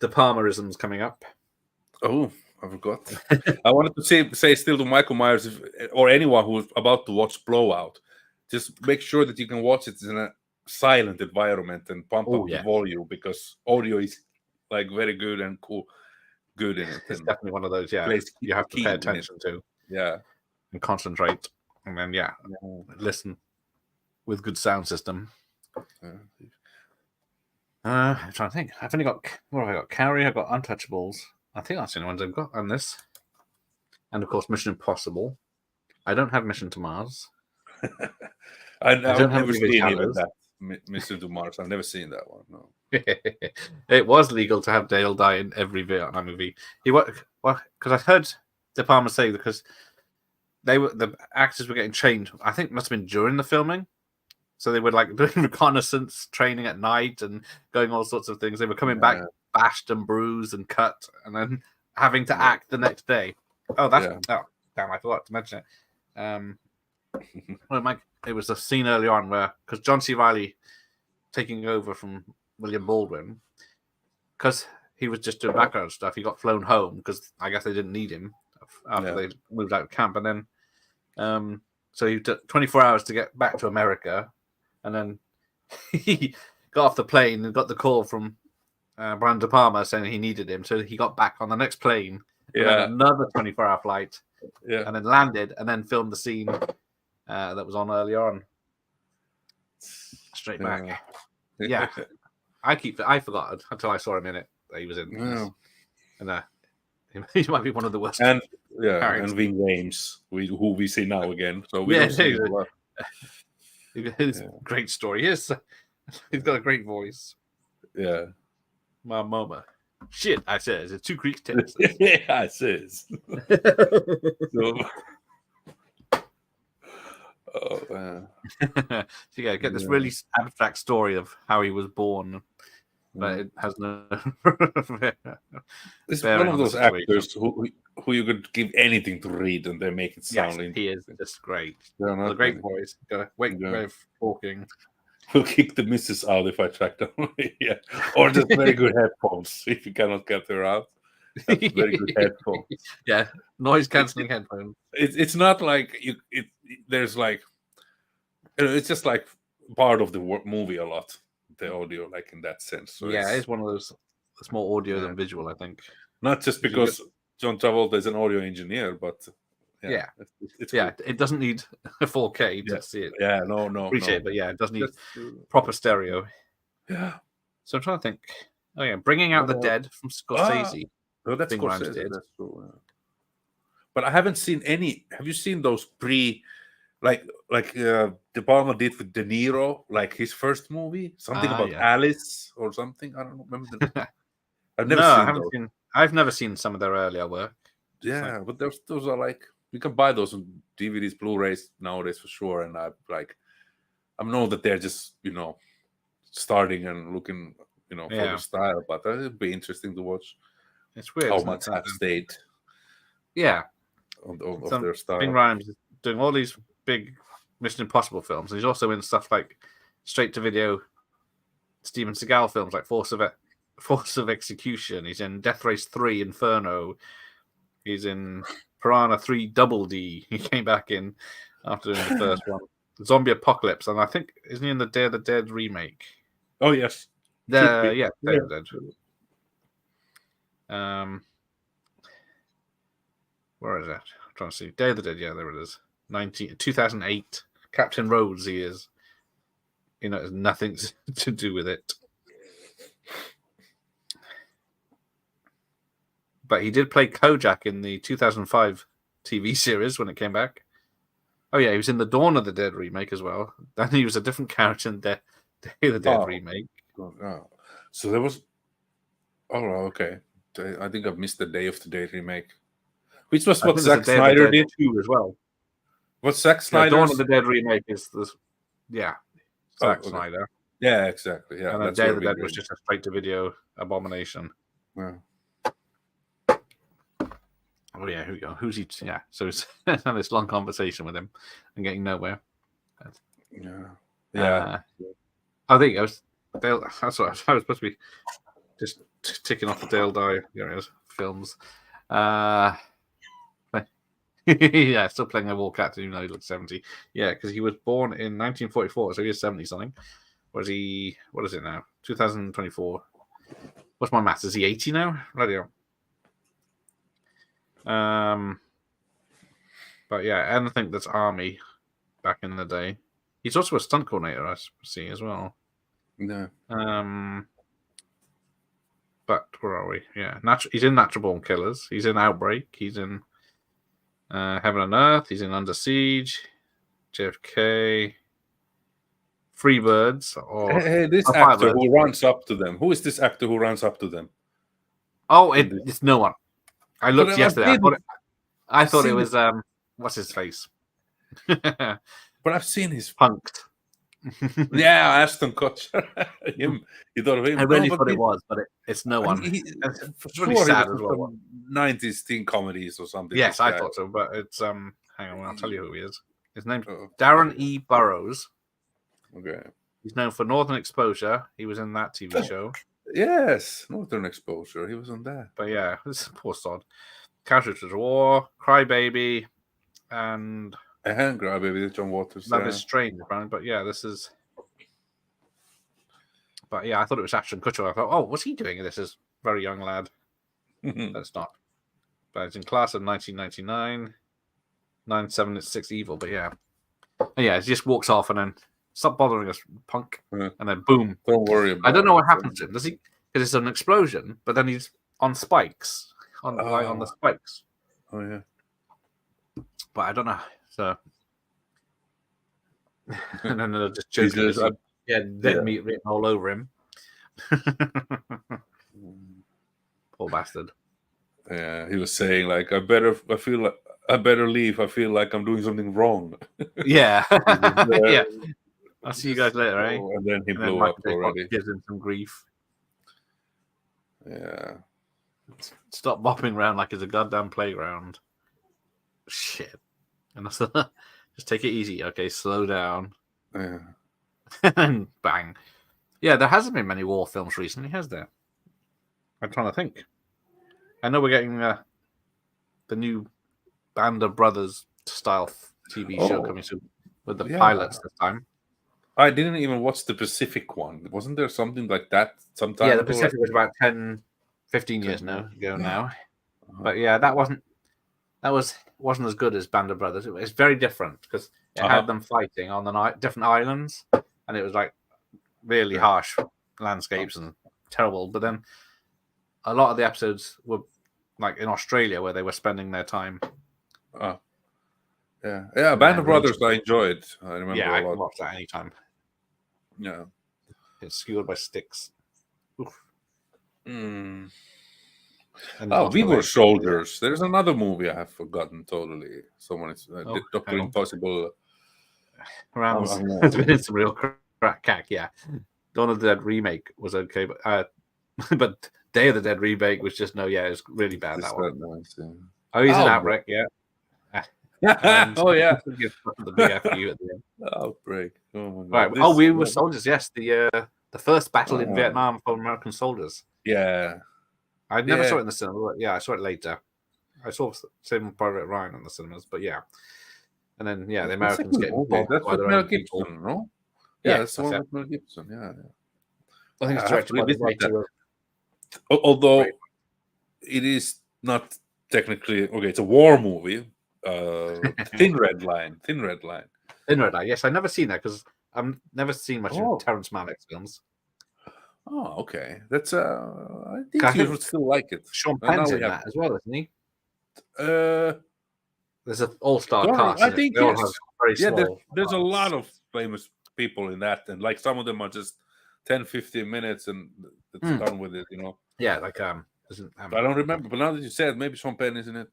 De Palma-isms coming up. Oh, I forgot. I wanted to say still to Michael Myers, or anyone who's about to watch Blowout, just make sure that you can watch it in a silent environment and pump up the volume, because audio is very good and cool. good in it. It's And definitely one of those. Yeah, plays you have to key pay in it. attention to Yeah. and concentrate, and then listen with good sound system. I'm trying to think. I've only got what have I got? Carrie. I've got Untouchables. I think that's the only ones I've got on this. And of course, Mission Impossible. I don't have Mission to Mars. I've never Movie seen even Shadows. that Mission to Mars. I've never seen that one. No. It was legal to have Dale die in every Vietnam movie. He what? Because I've heard De Palma say because the actors were getting trained. I think it must have been during the filming. So they were like doing reconnaissance training at night and going all sorts of things. They were coming back bashed and bruised and cut, and then having to act the next day. Oh, damn! I forgot to mention it. Well, Mike, it was a scene early on where because John C. Reilly taking over from William Baldwin because he was just doing background stuff. He got flown home because I guess they didn't need him after they moved out of camp, and then so he took 24 hours to get back to America. And then he got off the plane and got the call from Brian De Palma saying he needed him. So he got back on the next plane. Yeah. Another 24-hour flight. Yeah. And then landed and then filmed the scene that was on earlier on. Straight back. Yeah. I forgot until I saw him in it that he was in this. And he might be one of the worst. And Ving Rhames, who we see now again. So we don't see a lot. His great story. He's got a great voice. Yeah. My mama. Shit, I says. It's 2 Creeks, Texas. Yeah, I says. Oh, man. So, get this really abstract story of how he was born, but it has no... It's one of those actors who you could give anything to read and they make it sound interesting. He is just great. A great voice. Got a way of talking. We'll kick the missus out if I track them. Yeah. Or just very good headphones if you cannot get her out. That's very good headphones. Yeah, noise cancelling headphones. It's not like there's like it's just like part of the movie a lot. The audio, like in that sense. So it's one of those. It's more audio than visual, I think. Not just because John Travolta is an audio engineer, but it's cool. It doesn't need a 4K to see it. Yeah, no, appreciate it, but it does need proper stereo. Yeah. So I'm trying to think. Oh yeah, Bringing Out the Dead from Scorsese. Oh, that's Scorsese. That's true. But I haven't seen any. Have you seen those like De Palma did with De Niro, like his first movie, something about Alice or something? I don't remember. I've never seen some of their earlier work. Yeah, but those are like you can buy those on DVDs, Blu-rays nowadays for sure. And I know that they're just starting and looking for the style, but it'd be interesting to watch. It's weird how much have stayed. Yeah, of their style. Ving Rhames is doing all these big Mission Impossible films. And he's also in stuff like straight to video Steven Seagal films like Force of Execution. He's in Death Race 3 Inferno. He's in Piranha 3 Double D. He came back in after doing the first one. Zombie Apocalypse, and I think isn't he in the Day of the Dead remake? Oh yes. Day of the Dead. Where is that? I'm trying to see. Day of the Dead, there it is. 2008. Captain Rhodes, he is. It has nothing to do with it. But he did play Kojak in the 2005 TV series when it came back. Oh, yeah, he was in the Dawn of the Dead remake as well. Then he was a different character in Day of the Dead remake. Oh. So there was... Oh, okay. I think I've missed the Day of the Dead remake. Which was what Zack Snyder did too as well. What Zack Snyder? Dawn of the Dead remake is this. Yeah, Zack Snyder. Yeah, exactly. Yeah, and then Day of the Dead was just a straight-to-video abomination. Yeah. Oh yeah, here we go. Who's he? Yeah, so it's having this long conversation with him and getting nowhere. Yeah. I think I was Dale. That's what I was supposed to be just ticking off the Dale Dye films. Yeah, still playing a war captain even though he looks 70. Yeah, because he was born in 1944, so he is 70 something. What is it now? 2024. What's my maths? Is he 80 now? Bloody hell. But yeah, anything that's army back in the day. He's also a stunt coordinator, I see, as well. No. But where are we? Yeah, he's in Natural Born Killers. He's in Outbreak. He's in Heaven and Earth. He's in Under Siege, JFK, Freebirds. Hey, this actor who runs up to them. Who is this actor who runs up to them? Oh, it's no one. I looked yesterday. I thought it was what's his face? But I've seen his Punked. Yeah, Ashton Kutcher. Him. You thought of him? I really thought it was, but it's no one. It's really sad as well. 90s teen comedies or something. Yes, I thought so, but it's hang on, I'll tell you who he is. His name's Darren E. Burrows. Okay. He's known for Northern Exposure. He was in that TV show. Yes, Northern Exposure. He was on that. But yeah, this is poor sod. Casualties of War, Cry Baby, and Cry Baby, John Waters. Love is Strange, but yeah, this is. But yeah, I thought it was Ashton Kutcher. I thought, oh, what's he doing? This is very young lad. That's not. But it's in Class of 1999, 976 Evil. But yeah, and yeah, he just walks off and then stop bothering us, punk, and then boom. Don't worry about it. I don't know what happens to him. Does he? Because it's an explosion, but then he's on spikes, on the spikes. Oh yeah. But I don't know. So, and then they'll just joke. Dead meat written all over him. Poor bastard. Yeah, he was saying like, I better leave. I feel like I'm doing something wrong. Yeah. Yeah. I'll see you guys later, eh? And then he blew up already. Gives him some grief. Yeah. Stop bopping around like it's a goddamn playground. Shit. And that's just take it easy, okay? Slow down. Yeah. And bang. Yeah, there hasn't been many war films recently, has there? I'm trying to think. I know we're getting the new Band of Brothers style TV show coming soon with the pilots this time. I didn't even watch the Pacific one. Wasn't there something like that sometime? Yeah, the Pacific was about 10, 15 years ago now. But yeah, that wasn't as good as Band of Brothers. It was very different because it had them fighting on the different islands, and it was like really harsh landscapes and terrible. But then a lot of the episodes were like in Australia where they were spending their time. Yeah, Band of Brothers I enjoyed. I remember. Yeah, I can watch that anytime. Yeah, it's skewered by sticks. We Were Soldiers. There's another movie I have forgotten totally. Someone is Dr. Impossible. Rams has been in some real crack. Yeah, Dawn of the Dead remake was okay, but Day of the Dead remake was just it was really bad. That one. Nice, yeah. Oh, he's an Outbreak, yeah. Oh yeah, the big F you at the end. Outbreak. Oh my God. Right. We Were Soldiers. Yes, the first battle in Vietnam for American soldiers. Yeah, I never saw it in the cinema. But yeah, I saw it later. I saw Saving Private Ryan in the cinemas, but yeah. And then the Americans get bombed by their own people. No? Yeah, that's the one with Mel Gibson. Yeah. I think it's directed by the writer. Although it is not technically it's a war movie. Thin Red Line. Yes, I've never seen that because I've never seen much of Terrence Malick's films. Oh, okay. That's I think you would still like it. Sean Penn's in that as well, isn't he? There's an all-star cast. I think there's a lot of famous people in that, and like some of them are just 10-15 minutes and it's done with it, Yeah, like I don't remember, but now that you said, maybe Sean Penn is in it.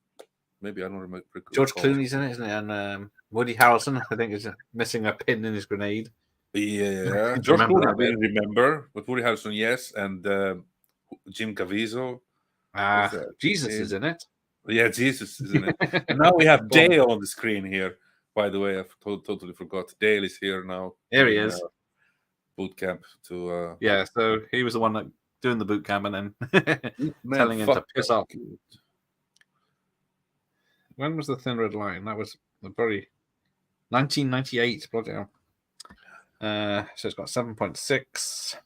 Maybe I don't remember. George Clooney's in it, isn't it? And Woody Harrelson, I think, is missing a pin in his grenade. Yeah, George Clooney, I didn't remember, but Woody Harrelson, yes, and Jim Caviezel. Jesus is in it. Yeah, Jesus is in it. And now we have Dale on the screen here. By the way, I totally forgot. Dale is here now. Here he is. Boot camp to. So he was the one that doing the boot camp and then telling him to piss off. When was the Thin Red Line? That was the very 1998. Bloody hell. So it's got 7.6. Let's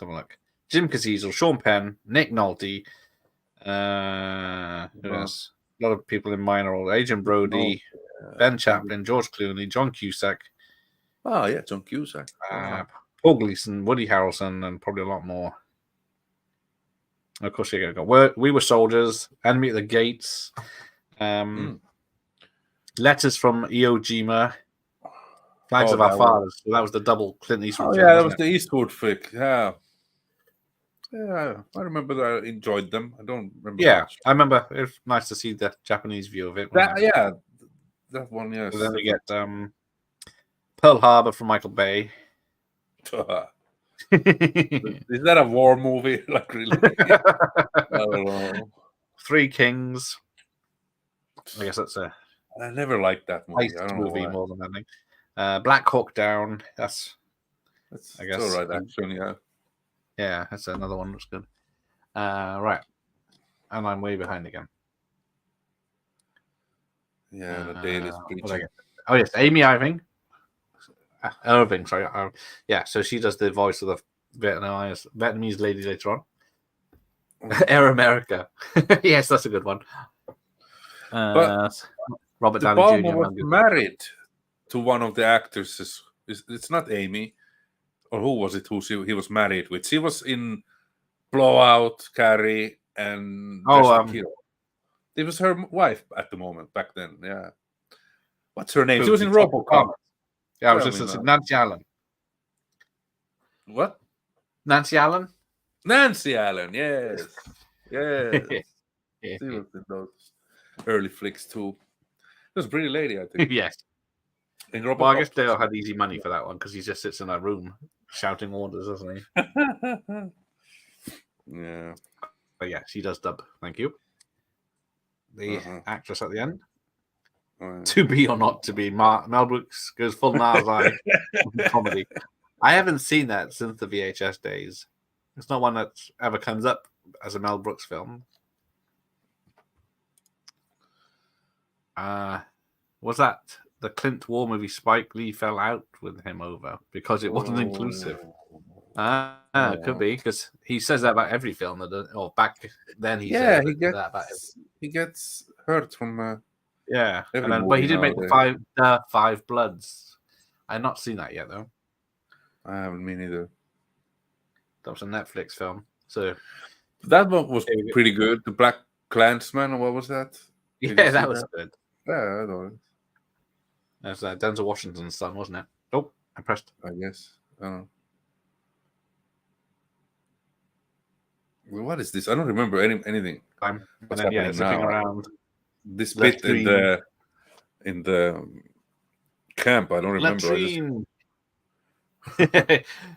have a look. Jim Caviezel, Sean Penn, Nick Nolte. Who else? A lot of people in minor role. Adrian Brody, Ben Chaplin, George Clooney, John Cusack. Oh, yeah, John Cusack. Paul Gleason, Woody Harrelson, and probably a lot more. And of course, you're going to go. We Were Soldiers, Enemy at the Gates, Letters from Iwo Jima, Flags of Our Fathers. So that was the double Clint Eastwood film. Yeah, that was the Eastwood flick. Yeah. Yeah, I remember that I enjoyed them. I don't remember much. I remember. It was nice to see the Japanese view of it. That one, yes. And then we get Pearl Harbor from Michael Bay. Is that a war movie? Like, really? I don't know. Three Kings. I guess that's a. I never liked that movie. I don't know movie why. more than anything. Black Hawk Down. That's I guess all right. Actually, yeah, that's another one that's good. Right, and I'm way behind again. Yeah, the Daily Preacher. Oh yes, Amy Irving. Irving, sorry. Yeah, so she does the voice of the Vietnamese lady later on. Air America. Yes, that's a good one. But Robert De Downey Palma Jr. was married to one of the actresses. It's not Amy, or who was it? He was married with? She was in Blowout, Carrie, and it was her wife at the moment back then. Yeah, what's her name? She was in RoboCop. Yeah, I was just saying Nancy Allen. What? Nancy Allen? Nancy Allen, yes. Yes. She was in those early flicks too. It was a pretty lady, I think. Yes. Well, I guess Dale had easy money for that one because he just sits in a room shouting orders, doesn't he? Yeah. But yeah, she does dub. Thank you. The actress at the end. To be or not to be, Mel Brooks goes full Mars Eye comedy. I haven't seen that since the VHS days. It's not one that ever comes up as a Mel Brooks film. Was that the Clint War movie Spike Lee fell out with him over because it wasn't inclusive? Could be because he says that about every film or back then he said that about he gets hurt from but he did make the Five Bloods. I've not seen that yet though. I haven't, me neither. That was a Netflix film. So that one was pretty good. The Black Klansman, or what was that? Yeah, that was good. Yeah, I know it. That's Denzel Washington's son, wasn't it? Oh, I pressed. I guess. I don't know. What is this? I don't remember anything. What's happening now? Around this bit in the camp. I don't remember.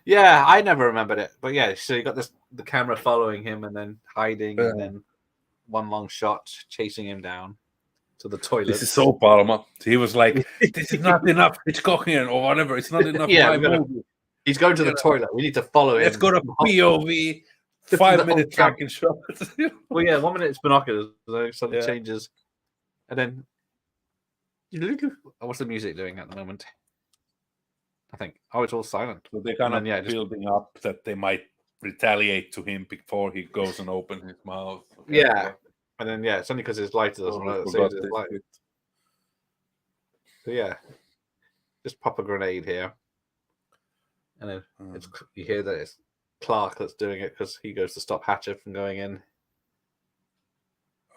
Yeah, I never remembered it. But yeah, so you got the camera following him and then hiding and then one long shot chasing him down to the toilet. This is so Palma. He was like, this is not enough Hitchcockian or whatever. It's not enough. He's going to the toilet. We need to follow him. Let's go to POV. 5 minute tracking shot. Well, yeah, 1 minute it's binoculars. So something changes. And then what's the music doing at the moment? I think. Oh, it's all silent. So they're kind of building up that they might retaliate to him before he goes and opens his mouth. Yeah. And then it's only because his lighter doesn't save his light. So yeah. Just pop a grenade here. And then you hear that it's Clark that's doing it because he goes to stop Hatchet from going in.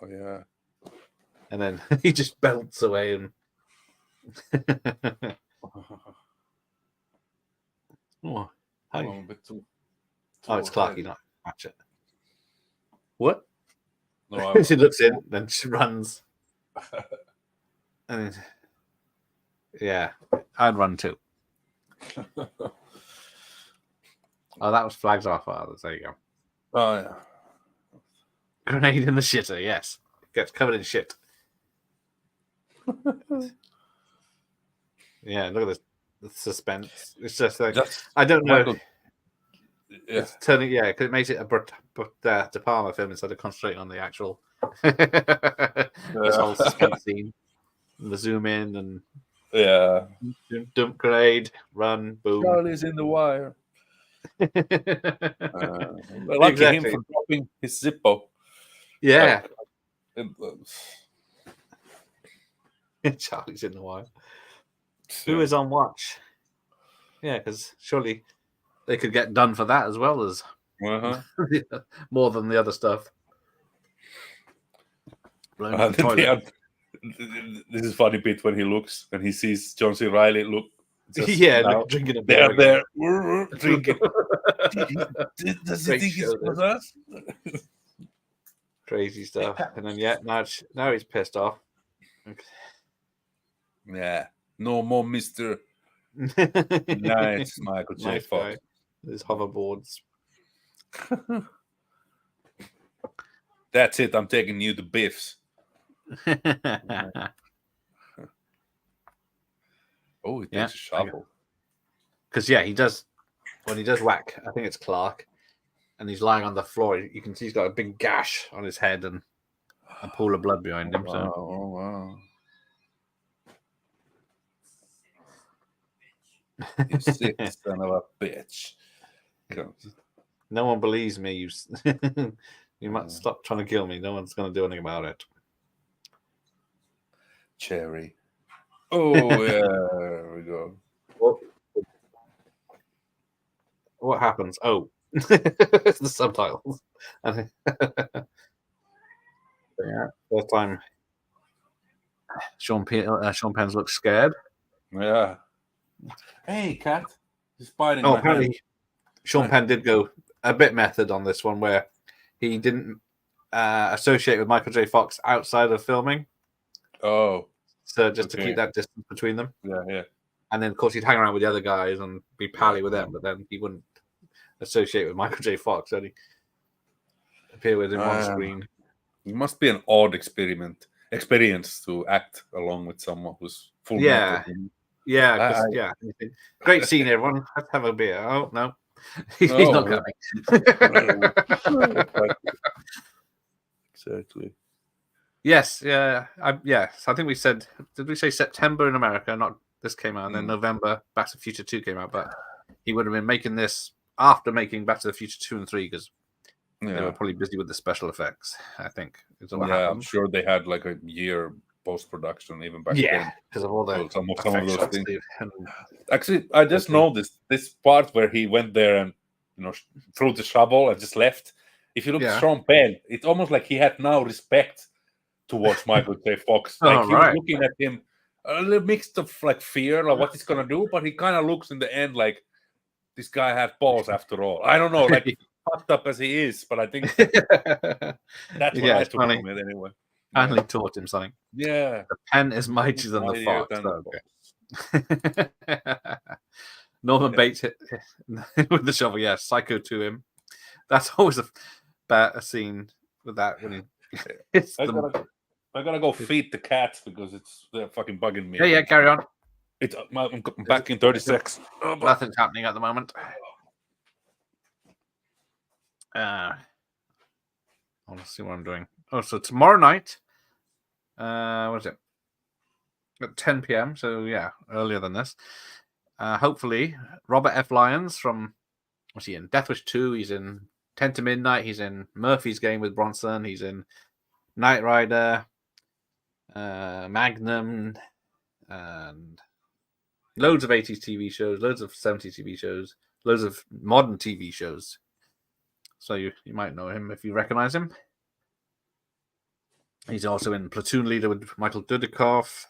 Oh yeah. And then he just belts away and it's Clarky, not Hatchet. What? No, she looks in, then she runs. And yeah, I'd run too. Oh, that was Flags Our Fathers. There you go. Oh yeah. Grenade in the shitter. Yes, gets covered in shit. Yeah, look at the suspense. It's just like I don't know. It's turning, because it makes it a De Palma film instead of concentrating on the actual this whole suspense scene. And the zoom in and dump grenade, run, boom. Charlie's in the wire. Lucky him for dropping his Zippo. Yeah. Charlie's in the wire. So, Who is on watch? Yeah, because surely they could get done for that as well as more than the other stuff. Blown to the toilet. This is funny bit when he looks and he sees John C. Reilly look. Drinking a beer. They're there drinking. Does he Great think show, it's with us? Crazy stuff. And then now he's pissed off. Yeah. No more Mr. Nice Michael J. Nice Fox. guy. His hoverboards. That's it. I'm taking you to Biff's. Oh, he takes a shovel. Because he does. When he does whack, I think it's Clark, and he's lying on the floor. You can see he's got a big gash on his head and a pool of blood behind him. Wow. You sick son of a bitch. No one believes me. You might stop trying to kill me. No one's going to do anything about it. Cherry. Oh, yeah. There we go. What happens? Oh, it's the subtitles. First time Sean Penn's looks scared. Yeah. Hey, cat. He's biting Oh, my apparently hand. Sean Penn did go a bit method on this one, where he didn't associate with Michael J. Fox outside of filming. Oh. So just to keep that distance between them. Yeah. And then, of course, he'd hang around with the other guys and be pally with them, but then he wouldn't associate with Michael J. Fox. Only appear with him on screen. It must be an odd experience to act along with someone who's full method. Yeah. Great scene, everyone. Let's have a beer. Oh, no. He's not coming. Exactly. Yes, yeah. I think we said, did we say September in America? Not this came out, and then November, Back to the Future 2 came out, but he would have been making this after making Back to the Future 2 and 3 because they were probably busy with the special effects, I think. I'm sure they had like a year post-production even back then. Because of all the some of those things. And actually, I just noticed this part where he went there and threw the shovel and just left. If you look at Sean Penn, it's almost like he had now respect towards Michael J. Fox. Like he was looking at him a little mixed of like fear, like what he's gonna do, but he kind of looks in the end like this guy had balls after all. I don't know, like fucked up as he is, but I think that's what I took from it anyway. Finally taught him something. Yeah. The pen is mightier than the fox. Norman Bates hit with the shovel. Yeah, psycho to him. That's always a scene with that when he I gotta go feed the cats because they're fucking bugging me. Yeah, carry on. I'm back in 30 seconds. Nothing's happening at the moment. I want to see what I'm doing. Oh, so tomorrow night, what is it? At 10 p.m. So yeah, earlier than this. Hopefully, Robert F. Lyons from what's he in? Death Wish 2. He's in 10 to Midnight. He's in Murphy's Game with Bronson. He's in Knight Rider, Magnum, and loads of 80s TV shows, loads of 70s TV shows, loads of modern TV shows. So you might know him if you recognize him. He's also in Platoon Leader with Michael Dudikoff.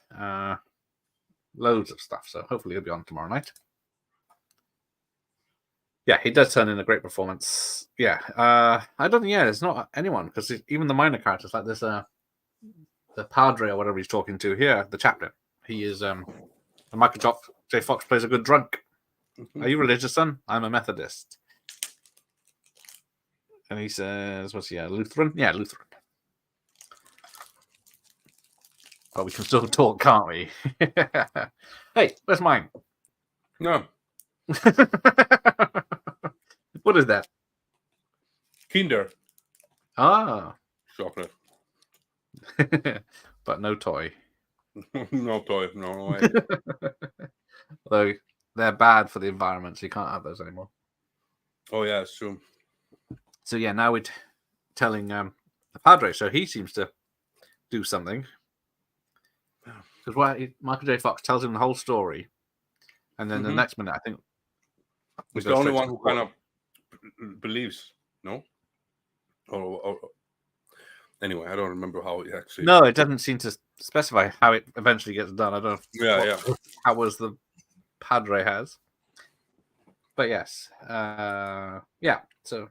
Loads of stuff. So hopefully he'll be on tomorrow night. Yeah, he does turn in a great performance. Yeah, I don't think, there's not anyone, because even the minor characters, like this, the Padre or whatever he's talking to here, the chaplain, he is, Michael J. Fox plays a good drunk. Are you religious, son? I'm a Methodist. And he says, what's he, Lutheran? Yeah, Lutheran. But we can still talk, can't we? Hey, where's mine? No. What is that? Kinder. Ah. Chocolate. But no toy. No toy. No way. Though they're bad for the environment, so you can't have those anymore. Oh, yeah, it's true. So, yeah, now we're telling the Padre. So he seems to do something. because Michael J. Fox tells him the whole story, and then the next minute, I think he's the only one who kind of believes, no? Or anyway, I don't remember how it actually. No, it doesn't seem to specify how it eventually gets done. I don't know what powers the Padre has. But yes, so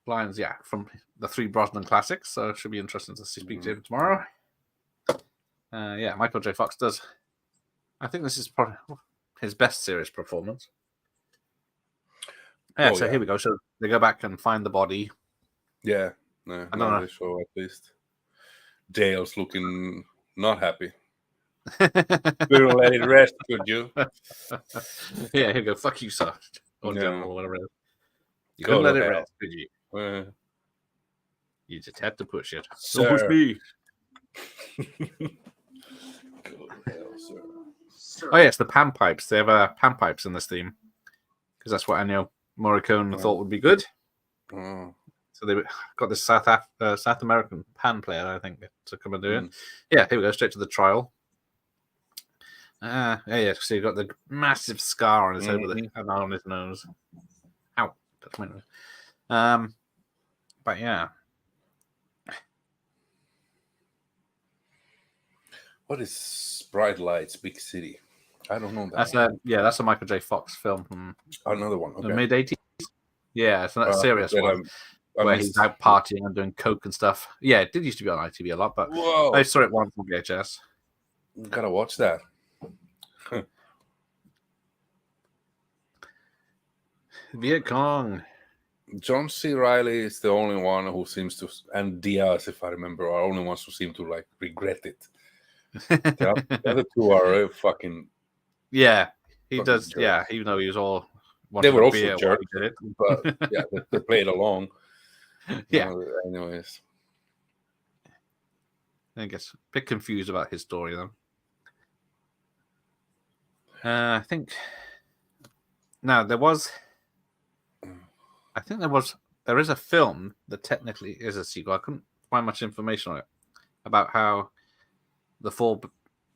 Lions, from the 3 Brosnan classics, so it should be interesting to speak to him tomorrow. Michael J. Fox does. I think this is probably his best serious performance. Here we go. So they go back and find the body. Yeah, no, I don't know. So at least Dale's looking not happy. Couldn't let it rest, could you? Here you go. Fuck you, sir. Or general, or whatever it is. You couldn't let it rest, could you? You just had to push it. Sir. Don't push me. Go to hell, sir. Oh yes, the panpipes. They have panpipes in this theme because that's what Ennio Morricone thought would be good. So they got this South American pan player, I think, to come and do it. Yeah, here we go, straight to the trial. So you've got the massive scar on his head with it, and on his nose. Ow, that's my nose. But yeah. What is Bright Lights, Big City? I don't know that. That's a Michael J. Fox film from another one. Okay. The mid-80s. Yeah, it's not a serious one where he's out partying and doing coke and stuff. Yeah, it did used to be on ITV a lot, but I saw it once on VHS. Gotta watch that. Viet Cong. John C. Reilly is the only one who seems to, and Diaz, if I remember, are only ones who seem to regret it. The other 2 are fucking. Yeah, he does. Jerks. Yeah, even though he was all. They were also jerks, but they played along. Yeah. Anyways, I guess a bit confused about his story though. I think. Now there is a film that technically is a sequel. I couldn't find much information on it about how the 4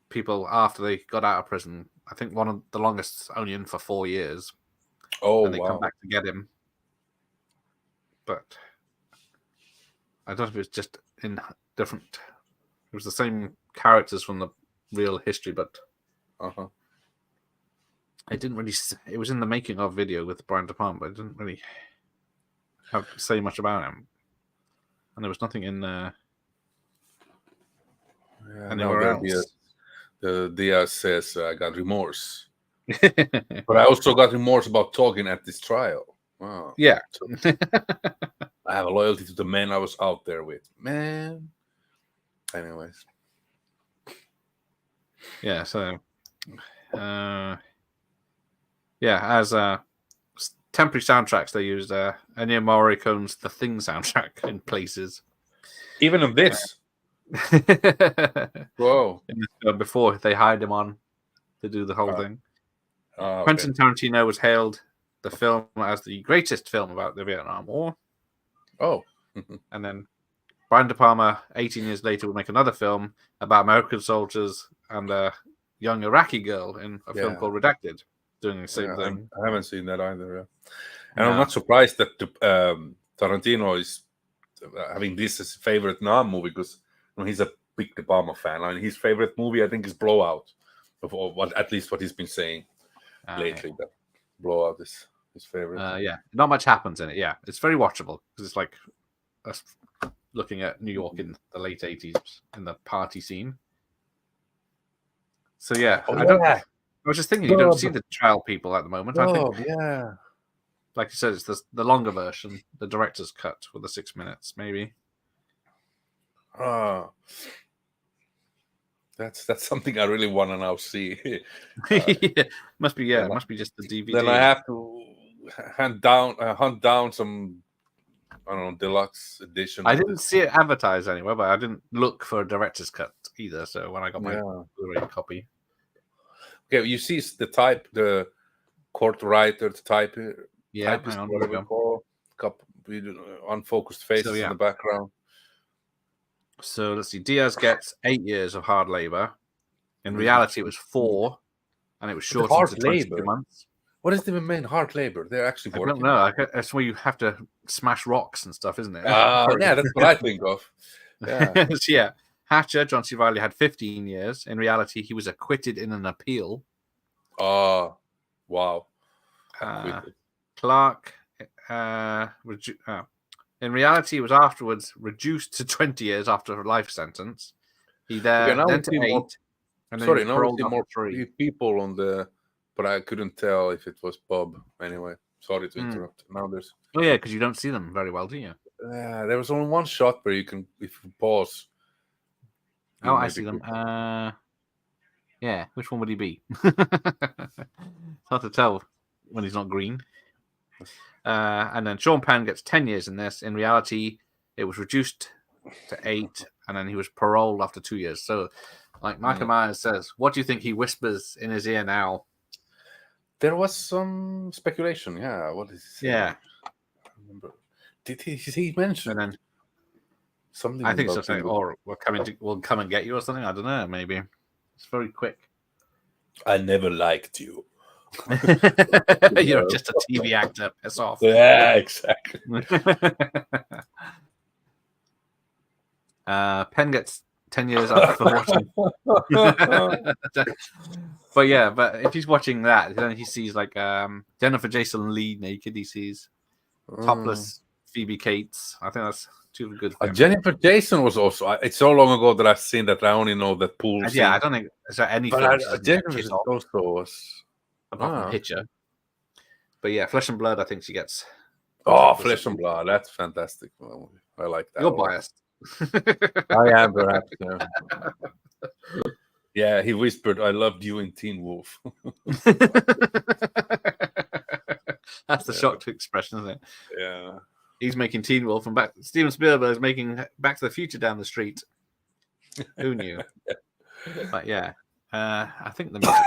people after they got out of prison. I think one of the longest only in for 4 years. And they come back to get him. But I don't know if it's just in different. It was the same characters from the real history, but it didn't really. It was in the making of video with Brian De Palma, but it didn't really say much about him. And there was nothing in anywhere else. The Diaz says, I got remorse. But I also got remorse about talking at this trial. Wow. Yeah. So I have a loyalty to the men I was out there with. Man. Anyways. Yeah, so as temporary soundtracks they used Ennio Morricone's The Thing soundtrack in places. Even in this. Whoa. Before they hired him on to do the whole thing. Okay. Quentin Tarantino was hailed the film as the greatest film about the Vietnam War. Oh. And then Brian De Palma, 18 years later, would make another film about American soldiers and a young Iraqi girl in a film called Redacted, doing the same thing. I haven't seen that either. And I'm not surprised that Tarantino is having this as his favorite Nam movie because he's a big De Palma fan. I mean, his favorite movie, I think, is Blowout, at least what he's been saying lately. That Blowout is his favorite. Not much happens in it. Yeah, it's very watchable because it's like us looking at New York in the late 80s in the party scene. So I was just thinking, you don't see the trial people at the moment. I think, like you said, it's the longer version, the director's cut with the 6 minutes, maybe. That's something I really want to now see. Must be it must be just the DVD. Then I have to hunt down some, I don't know, deluxe edition. I didn't see it advertised anywhere, but I didn't look for a director's cut either. So when I got my Blu-ray copy, okay, you see the court writer, the type, typist, whatever we call, couple unfocused faces in the background. So let's see. Diaz gets 8 years of hard labor In reality, it was 4, and it was shortened hard to 22 labor. months. What does it even mean, hard labor? They're actually I working. don't know. That's where you have to smash rocks and stuff, isn't it? Yeah, that's what I think of. Yeah. So, yeah. Hatcher, John C. Reilly, had 15 years. In reality, he was acquitted in an appeal. Oh, wow. Clark, in reality, he was afterwards reduced to 20 years after a life sentence. He then to 8, and then sorry, he was now paroled we see after more 3. people on the, but I couldn't tell if it was Bob. Anyway, sorry to interrupt. Now there's. Oh yeah, because you don't see them very well, do you? There was only one shot where you can, if you pause. Oh, I see them. Yeah, which one would he be? It's hard to tell when he's not green. And then Sean Penn gets 10 years in this. In reality, it was reduced to 8, and then he was paroled after 2 years. So, like Michael Myers says, what do you think he whispers in his ear now? There was some speculation. Yeah, what is he saying? Yeah. I remember. Did he mention something? I think so. Or we'll come and get you or something. I don't know. Maybe it's very quick. I never liked you. You're just a TV actor. Piss off. Yeah, exactly. Penn gets 10 years after watching. But if he's watching that, then he sees like Jennifer Jason Leigh naked. He sees topless Phoebe Cates. I think that's too good for him. Jennifer Jason was also. It's so long ago that I've seen that I only know that pool. Yeah, I don't think is there any. But Jennifer also was apart from Hitcher. But yeah, Flesh and Blood. I think she gets. Oh, Flesh and Blood. That's fantastic. I like that. You're biased. I am perhaps. Yeah. Yeah, he whispered, "I loved you" in Teen Wolf. That's the shocked expression, isn't it? Yeah. He's making Teen Wolf, and Steven Spielberg's making Back to the Future down the street. Who knew? But yeah, I think the music.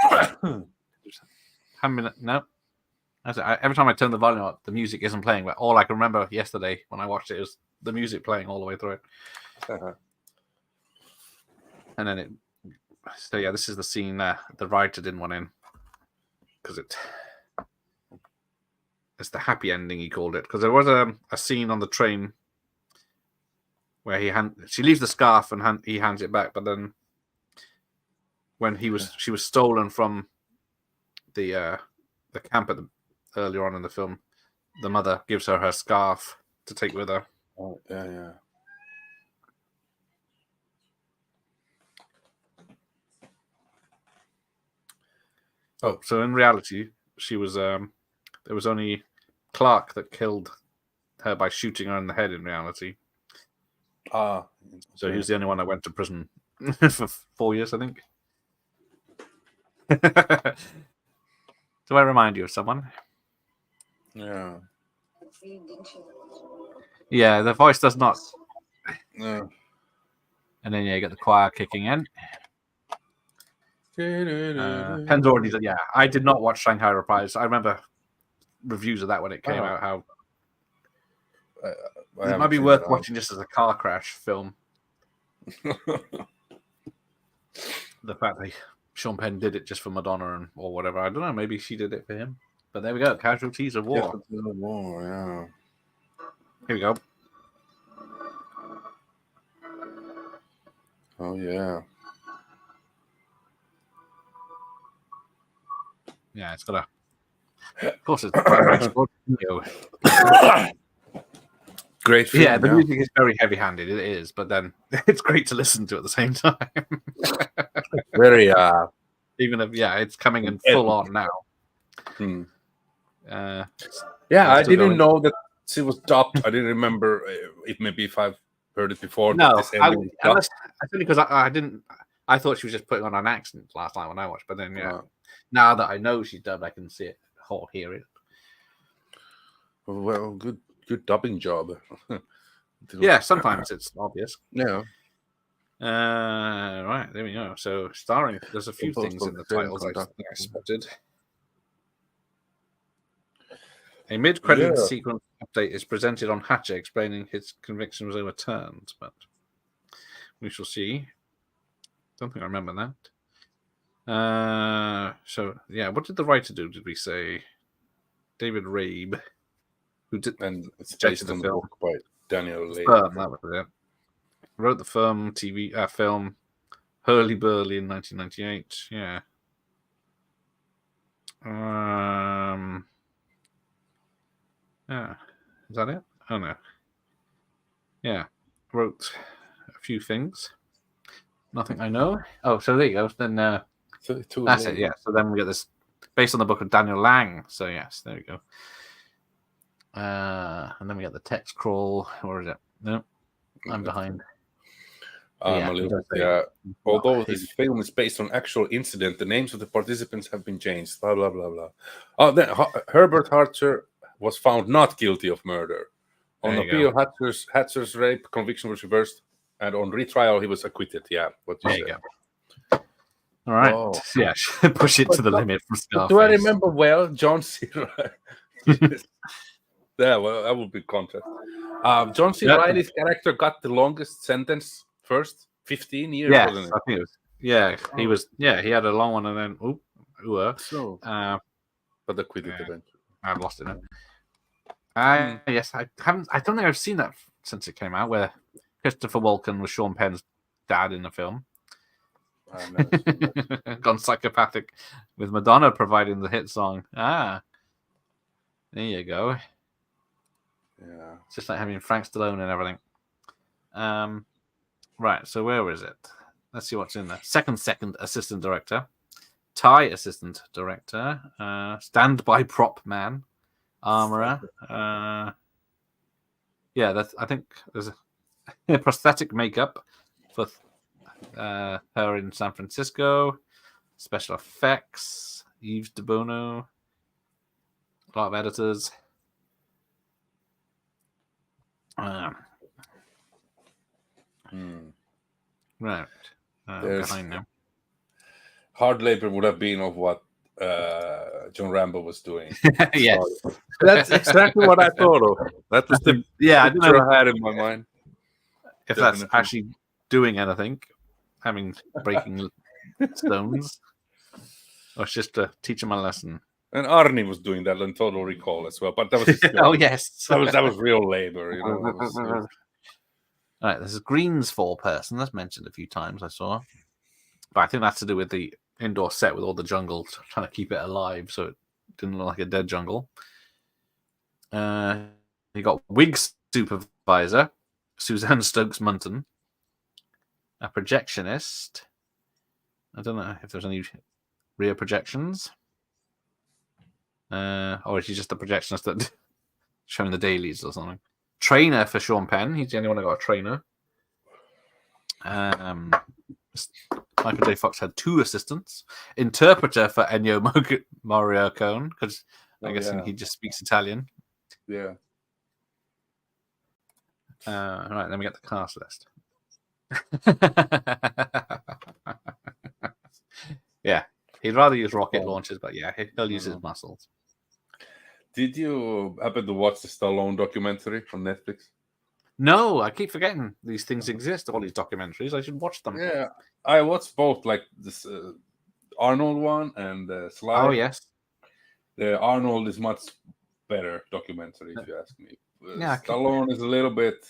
No. Every time I turn the volume up, the music isn't playing. But all I can remember yesterday when I watched it was the music playing all the way through it. And then So yeah, this is the scene the writer didn't want in because it's the happy ending he called it, because there was a scene on the train where she leaves the scarf and he hands it back, but then when she was stolen from the camp earlier on in the film, the mother gives her scarf to take with her. Oh yeah. Oh, so in reality, she was there was only Clark that killed her by shooting her in the head in reality. So he was the only one that went to prison for 4 years, I think. Do I remind you of someone? Yeah. Yeah, the voice does not. No. And then you get the choir kicking in. Penn's already done. Yeah, I did not watch Shanghai Reprise. I remember reviews of that when it came out. How it might be worth watching just as a car crash film. The fact that Sean Penn did it just for Madonna or whatever. I don't know. Maybe she did it for him. But there we go. Casualties of War. Yeah. Here we go. Oh yeah. Yeah, it's got of course, it's great film. Yeah, the music is very heavy-handed. It is, but then it's great to listen to at the same time. Very even if it's coming in full on now. I didn't know that she was dubbed. I didn't remember if I've heard it before. No, I think because I didn't. I thought she was just putting on an accent last night when I watched, but then now that I know she's dubbed, I can see it or hear it. Well, good dubbing job. Yeah, sometimes it's obvious. Yeah. Right, there we go. So starring, there's a few things in the titles I spotted. A mid-credit sequence update is presented on Hatcher, explaining his conviction was overturned, but we shall see. Don't think I remember that. So yeah, what did the writer do? Did we say David Rabe, who did And it's directed based the on the film? book by Daniel Lay. Firm, that was it. Wrote the film film Hurly Burly in 1998. Yeah. Yeah. Is that it? Oh no. Yeah. Wrote a few things. Nothing I know. Oh, so there you go. Then that's it. Yeah. So then we get this based on the book of Daniel Lang. So yes, there we go. And then we get the text crawl. Or is it? No, I'm behind. Yeah. Although this film is based on actual incident, the names of the participants have been changed. Blah blah blah blah. Oh, then Herbert Harcher was found not guilty of murder. On appeal, Hatzer's rape conviction was reversed, and on retrial, he was acquitted. Yeah, what you said. Go. All right. Whoa. Yeah, push it to the limit from Scarface. Do I remember well? John C. Yeah, well, that would be contrast. John C. Reilly's character got the longest sentence first, 15 years, wasn't it? I think it was. Yeah, he was. Yeah, he had a long one, and then but acquitted eventually. I've lost it now. Yes, I don't think I've seen that since it came out, where Christopher Walken was Sean Penn's dad in the film. I've never seen that. Gone psychopathic with Madonna providing the hit song. There you go. Yeah, it's just like having Frank Stallone and everything. Right, so where is it? Let's see what's in there. Second assistant director, Thai assistant director, standby prop man, armorer. Yeah, I think there's a prosthetic makeup for her in San Francisco. Special effects, Yves de Bono. A lot of editors. Right. Behind now. Hard labor would have been of what John Rambo was doing. Yes. That's exactly what I thought of. That was the picture I had in my mind. If that's actually doing anything, breaking stones, or it's just to teach him a lesson. And Arnie was doing that in Total Recall as well, but that was oh yes, that was real labor, you know. It was... All right, there's a greens fall person that's mentioned a few times. I saw, but I think that's to do with the indoor set with all the jungle, trying to keep it alive so it didn't look like a dead jungle. You got wig supervisor Suzanne Stokes Munton, a projectionist. I don't know if there's any rear projections. Or is he just a projectionist that showing the dailies or something? Trainer for Sean Penn. He's the only one that got a trainer. Michael J. Fox had 2 assistants. Interpreter for Ennio Morricone, because I guess he just speaks Italian. Yeah. Right, then we get the cast list. Yeah, he'd rather use rocket launchers, but yeah, he'll use his muscles. Did you happen to watch the Stallone documentary on Netflix? No, I keep forgetting these things exist, all these documentaries. I should watch them. Yeah, I watched both, like this Arnold one and Sly. Oh, yes. The Arnold is much better documentary, if you ask me. Stallone is a little bit,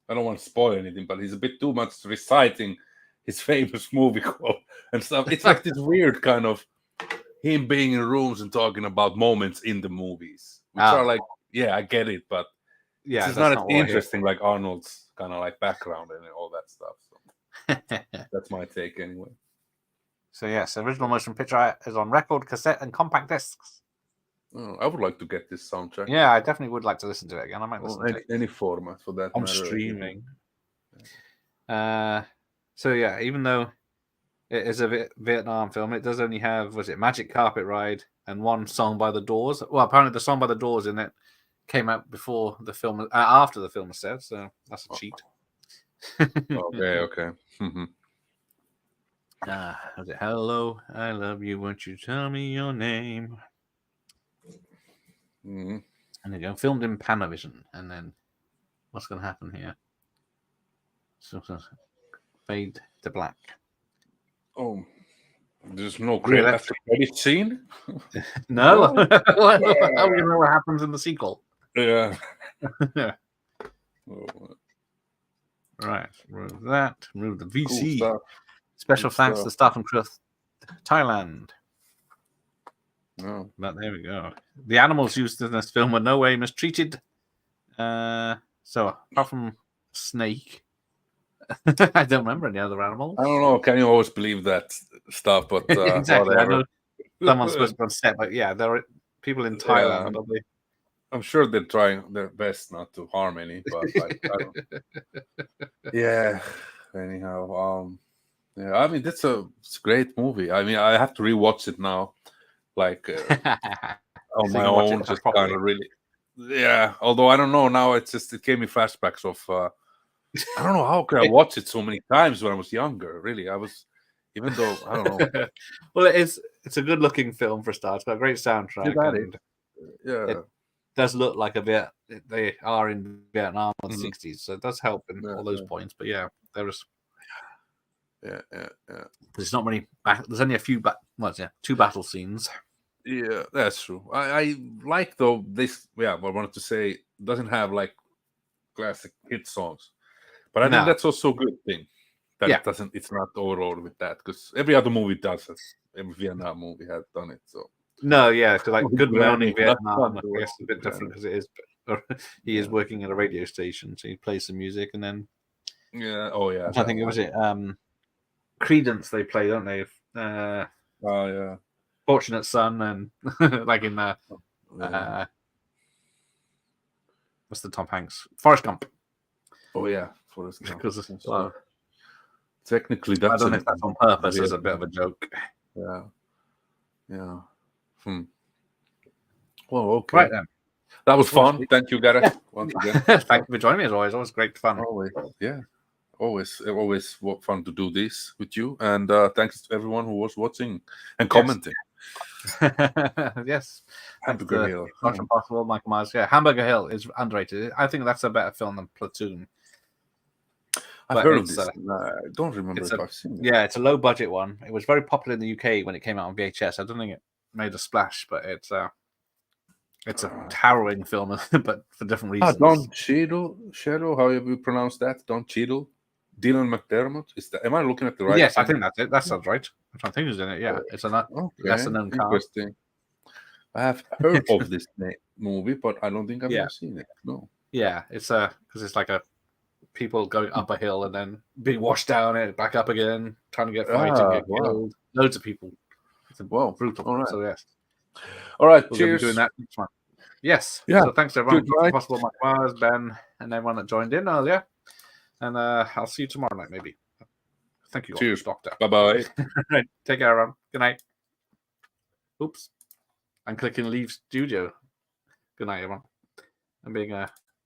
I don't want to spoil anything, but he's a bit too much reciting his famous movie quote and stuff. It's like this weird kind of him being in rooms and talking about moments in the movies, which are like, yeah, I get it, but it's not as interesting like Arnold's kind of like background and all that stuff. So that's my take anyway. So yes, original motion picture is on record, cassette, and compact discs. Oh, I would like to get this soundtrack. Yeah, I definitely would like to listen to it again. I might listen to it. Any format for that. I'm streaming. So yeah, even though it is a Vietnam film, it does only have, Magic Carpet Ride and one song by the Doors. Well, apparently the song by the Doors in it came out before the film, after the film was set, so that's a cheat. Okay. Was it Hello, I Love You, Won't You Tell Me Your Name? Mm-hmm. And again, filmed in Panavision. And then what's going to happen here? So fade to black. Oh, There's no Real after credit scene. No, What? how do you know what happens in the sequel? Yeah. Right, remove that. Remove the VC. Cool stuff. Special Good thanks stuff. to staff and crew, Thailand. Oh. But there we go. The animals used in this film were no way mistreated. So apart from Snake, I don't remember any other animals. I don't know. Can you always believe that stuff? But Exactly. whatever. I know someone's supposed to be on set, but yeah, there are people in Thailand. Yeah. Probably. I'm sure they're trying their best not to harm any, but like, I don't. Yeah. Anyhow, yeah. I mean, it's a great movie. I mean, I have to rewatch it now, like on So my you can watch own, it just properly. kind of really. Yeah. Although I don't know now, it gave me flashbacks of. I don't know how could I watch it so many times when I was younger. Really, I was, even though I don't know. Well, it's a good looking film for a start. It's got a great soundtrack. And Yeah. it does look like they are in Vietnam in the Mhm. 60s, so it does help in Yeah, all those yeah. points. But yeah, there's Yeah. there's not many. There's only a few. Two battle scenes. Yeah, that's true. I like though this. Yeah, what I wanted to say doesn't have like classic hit songs, but I think No. that's also a good thing that Yeah. it doesn't. It's not overloaded with that because every other movie does it. Every Vietnam movie has done it. So No, yeah, because like Good Granny, Morning that's Vietnam, not I the guess a bit Granny. different because it is. He is working at a radio station, so he plays some music, and then Yeah. Oh yeah. I think it was Credence they play, don't they? Oh yeah. Fortunate Son and like in what's the Tom Hanks? Forrest Gump. Oh yeah. Forrest Gump. Because technically, I that's don't know if that's on purpose as a bit of a joke. Yeah. Well, okay. Right then. That was fun. Thank you, Gareth. Yeah. Once again. Thank you for joining me as always. Always great fun. Always, yeah. Always fun to do this with you. And thanks to everyone who was watching and commenting. Yes. Hamburger Hill. Much Impossible, Michael Myers. Yeah, Hamburger Hill is underrated. I think that's a better film than Platoon. I've heard of this. I don't remember if I've seen it. Yeah, it's a low budget one. It was very popular in the UK when it came out on VHS. I don't think it made a splash, but it's a harrowing film, but for different reasons. Don Cheadle, how have you pronounced that? Don Cheadle? Dylan McDermott? Am I looking at the right Yes, thing? I think that's it. That sounds right. I'm trying to think who's in it. Yeah, it's a lesser known cast. Interesting. I have heard of this movie, but I don't think I've ever seen it. No. Yeah, it's because it's like people going up a hill and then being washed down it, back up again, trying to get fighting, get killed. Loads of people. It's brutal. All right. So yes. All right. We're cheers. doing that next one. Yes. Yeah. So thanks to everyone. Possible Mike Mars, Ben, and everyone that joined in earlier. And I'll see you tomorrow night, maybe. Thank you. Cheers, Doctor. Bye-bye. Right. Take care, everyone. Good night. Oops. I'm clicking leave studio. Good night, everyone. I'm being